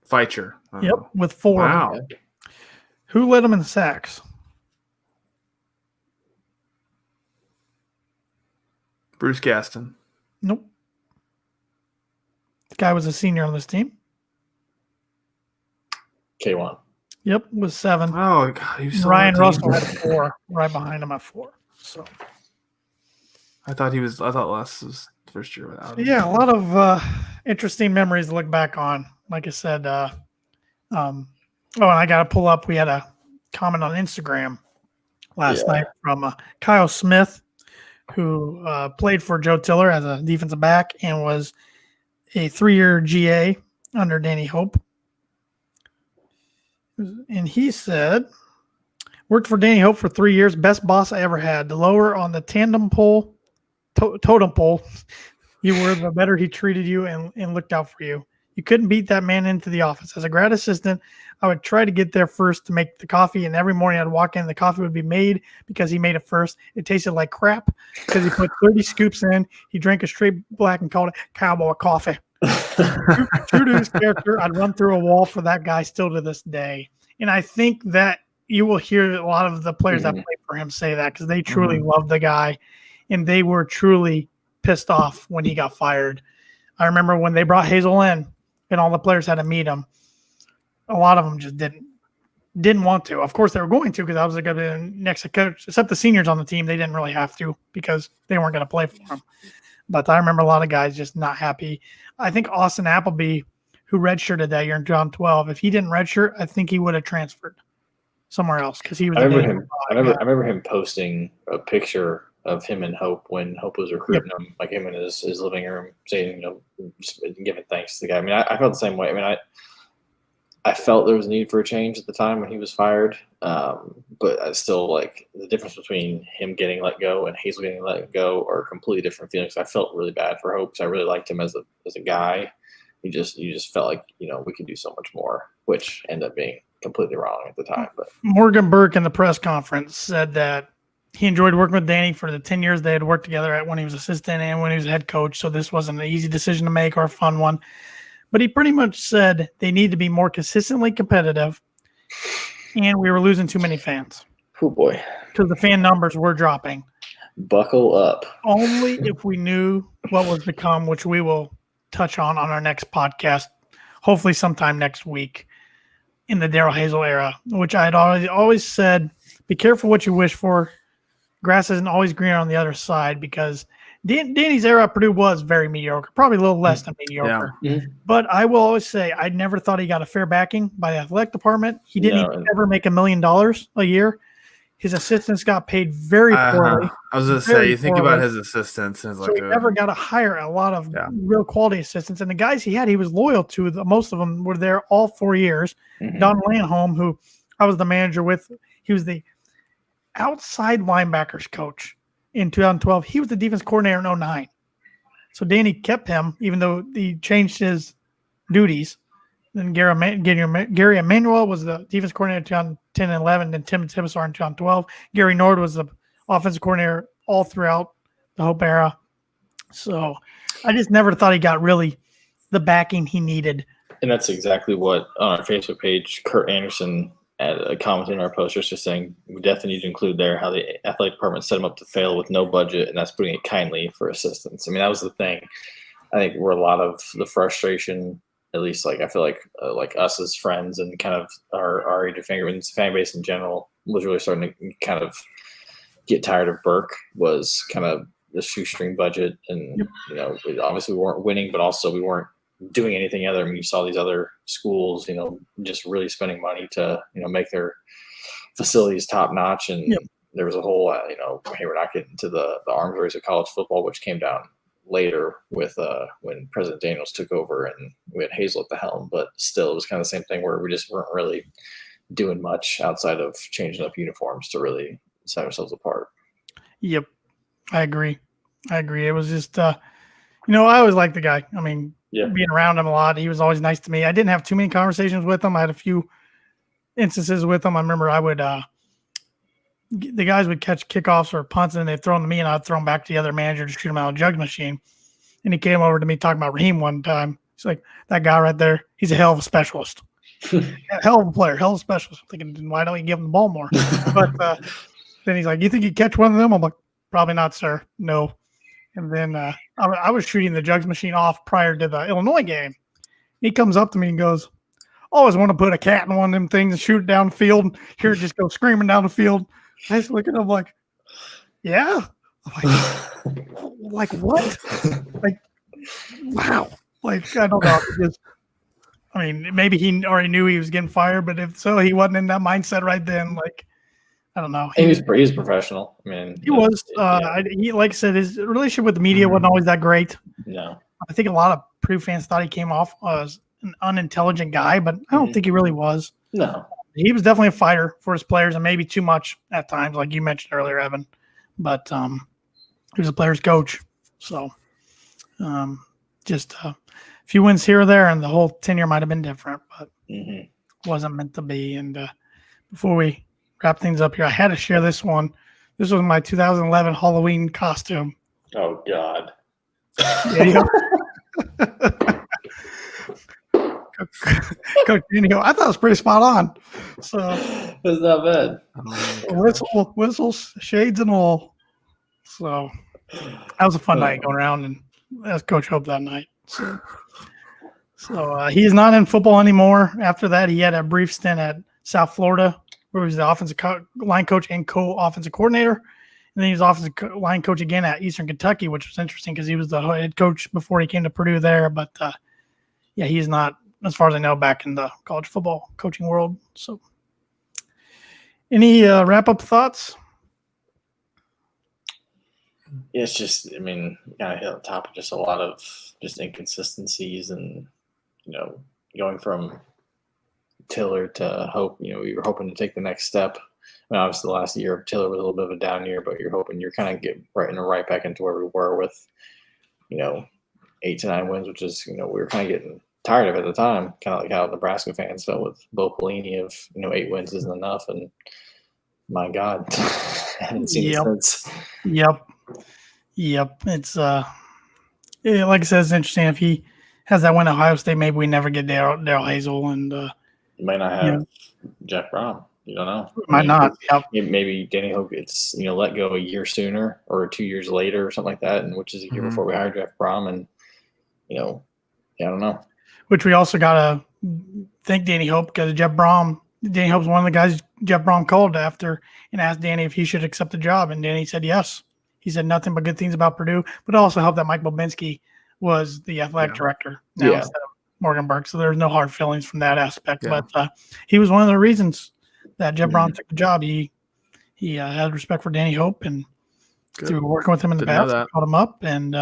Feitzer. Yep, with 4. Wow. Who led him in sacks? Bruce Gaston. Nope. The guy was a senior on this team. K1. Yep, was 7. Oh, God. He was so Ryan on the Russell team. had 4, right behind him at 4. So I thought Les was first year without him. yeah, a lot of interesting memories to look back on. Like I said, and I got to pull up. We had a comment on Instagram last night from Kyle Smith, who played for Joe Tiller as a defensive back and was a 3-year GA under Danny Hope. And he said, worked for Danny Hope for 3 years. Best boss I ever had. The lower on the tandem pole, totem pole, you were, the better he treated you and looked out for you. You couldn't beat that man into the office. As a grad assistant, I would try to get there first to make the coffee, and every morning I'd walk in, the coffee would be made because he made it first. It tasted like crap because he put 30 scoops in. He drank a straight black and called it cowboy coffee. True to his character, I'd run through a wall for that guy still to this day. And I think that you will hear a lot of the players that played for him say that because they truly loved the guy, and they were truly pissed off when he got fired. I remember when they brought Hazel in and all the players had to meet him. A lot of them just didn't want to. Of course, they were going to because I was going to be the next coach. Except the seniors on the team, they didn't really have to because they weren't going to play for him. But I remember a lot of guys just not happy. I think Austin Appleby, who redshirted that year in 2012, if he didn't redshirt, I think he would have transferred somewhere else because he was. I remember him posting a picture of him and Hope when Hope was recruiting him, like him in his living room, saying, just giving thanks to the guy. I mean, I felt the same way. I mean, I felt there was a need for a change at the time when he was fired, but I still like the difference between him getting let go and Hazel getting let go are completely different feelings. I felt really bad for Hope because I really liked him as a guy. You just felt like we could do so much more, which ended up being completely wrong at the time. But Morgan Burke in the press conference said that he enjoyed working with Danny for the 10 years they had worked together when he was assistant and when he was head coach. So this wasn't an easy decision to make or a fun one. But he pretty much said they need to be more consistently competitive, and we were losing too many fans. Oh, boy. Because the fan numbers were dropping. Buckle up. Only if we knew what was to come, which we will touch on our next podcast, hopefully sometime next week in the Darrell Hazel era, which I had always said, be careful what you wish for. Grass isn't always greener on the other side because Danny's era at Purdue was very mediocre, probably a little less than mediocre. Yeah. But I will always say I never thought he got a fair backing by the athletic department. He didn't even ever make $1 million a year. His assistants got paid very poorly. I was going to say, you think about his assistants. And he never got to hire a lot of real quality assistants. And the guys he had, he was loyal to. Most of them were there all 4 years. Don Lanholm, who I was the manager with, he was the outside linebackers coach in 2012. He was the defense coordinator in 2009. So Danny kept him, even though he changed his duties. Then Gary Emanuel was the defense coordinator in 2010 and 11, and Tim Tibesar in 2012. Gary Nord was the offensive coordinator all throughout the Hope era. So I just never thought he got really the backing he needed. And that's exactly what on our Facebook page, Kurt Anderson a comment in our posters just saying we definitely need to include there how the athletic department set him up to fail with no budget, and that's putting it kindly for assistance. I mean, that was the thing. I think where a lot of the frustration, at least like I feel like us as friends and kind of our age of fan base in general, was really starting to kind of get tired of Burke. Was kind of the shoestring budget, and obviously we weren't winning, but also we weren't doing anything other. I mean, you saw these other schools, just really spending money to, make their facilities top notch. And there was a whole, hey, we're not getting to the arms race of college football, which came down later with when President Daniels took over and we had Hazel at the helm. But still, it was kind of the same thing where we just weren't really doing much outside of changing up uniforms to really set ourselves apart. Yep, I agree. It was just, I always liked the guy. I mean, being around him a lot, he was always nice to me. I didn't have too many conversations with him. I had a few instances with them. I remember I would the guys would catch kickoffs or punts and they'd throw them to me and I'd throw them back to the other manager to shoot them out of the jug machine. And he came over to me talking about Raheem one time. He's like, that guy right there, he's a hell of a specialist. Hell of a player, hell of a specialist. I'm thinking, why don't you give him the ball more? But then he's like, you think you'd catch one of them? I'm like, probably not, sir. No. And then I was shooting the jugs machine off prior to the Illinois game. He comes up to me and goes, always want to put a cat in one of them things and shoot it down the field. Hear it just go screaming down the field. I just look at him like, yeah. I'm like what? Like, wow. Like, I don't know. I mean, maybe he already knew he was getting fired, but if so, he wasn't in that mindset right then. Like, I don't know. He was professional. I mean, he was. He, like I said, his relationship with the media wasn't always that great. No. I think a lot of Purdue fans thought he came off as an unintelligent guy, but I don't think he really was. No. He was definitely a fighter for his players and maybe too much at times, like you mentioned earlier, Evan. But he was a player's coach. So just a few wins here or there, and the whole tenure might have been different, but wasn't meant to be. And before we wrap things up here, I had to share this one. This was my 2011 Halloween costume. Oh, God. Yeah, Coach Genio, I thought it was pretty spot on. So it's not bad. Whistles, shades, and all. So that was a fun night going around, and that's Coach Hope that night. So he is not in football anymore. After that, he had a brief stint at South Florida, where he was the offensive line coach and co-offensive coordinator. And then he was offensive line coach again at Eastern Kentucky, which was interesting because he was the head coach before he came to Purdue there. But yeah, he's not, as far as I know, back in the college football coaching world. So any wrap-up thoughts? Yeah, it's just, I mean, kind of hit on top of just a lot of just inconsistencies and, going from Tiller to Hope, we were hoping to take the next step. I mean, obviously the last year of Tiller was a little bit of a down year, but you're hoping you're kind of get right back into where we were with, 8 to 9 wins, which is, we were kind of getting tired of it at the time, kind of like how Nebraska fans felt with Bo Pelini of, 8 wins isn't enough. And my God, I haven't seen it since. Yep. It's like I said, it's interesting. If he has that win at Ohio State, maybe we never get Daryl Hazel, and you might not have Jeff Brom. You don't know. Might not. Yep. Maybe Danny Hope gets let go a year sooner or 2 years later or something like that, and which is a year before we hired Jeff Brom, and I don't know. Which we also gotta thank Danny Hope, because Danny Hope's one of the guys Jeff Brom called after and asked Danny if he should accept the job, and Danny said yes. He said nothing but good things about Purdue, but it also helped that Mike Bobinski was the athletic director now instead of Morgan Burke. So there's no hard feelings from that aspect. Yeah. But he was one of the reasons that Jeff Brom took the job. He had respect for Danny Hope, and through working with him in the past, called him up. And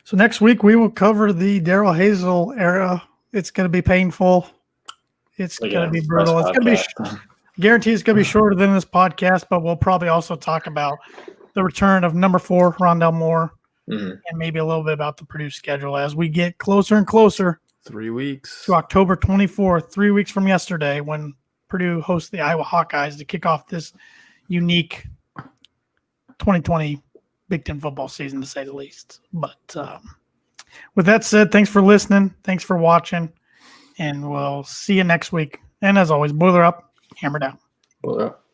So next week we will cover the Daryl Hazel era. It's going to be painful. It's going to be brutal. It's going to be guarantee it's going to be shorter than this podcast, but we'll probably also talk about the return of number 4, Rondell Moore, and maybe a little bit about the Purdue schedule as we get closer and closer. 3 weeks. To October 24th, 3 weeks from yesterday, when Purdue hosts the Iowa Hawkeyes to kick off this unique 2020 Big Ten football season, to say the least. But with that said, thanks for listening. Thanks for watching. And we'll see you next week. And as always, boiler up, hammer down. Boiler up.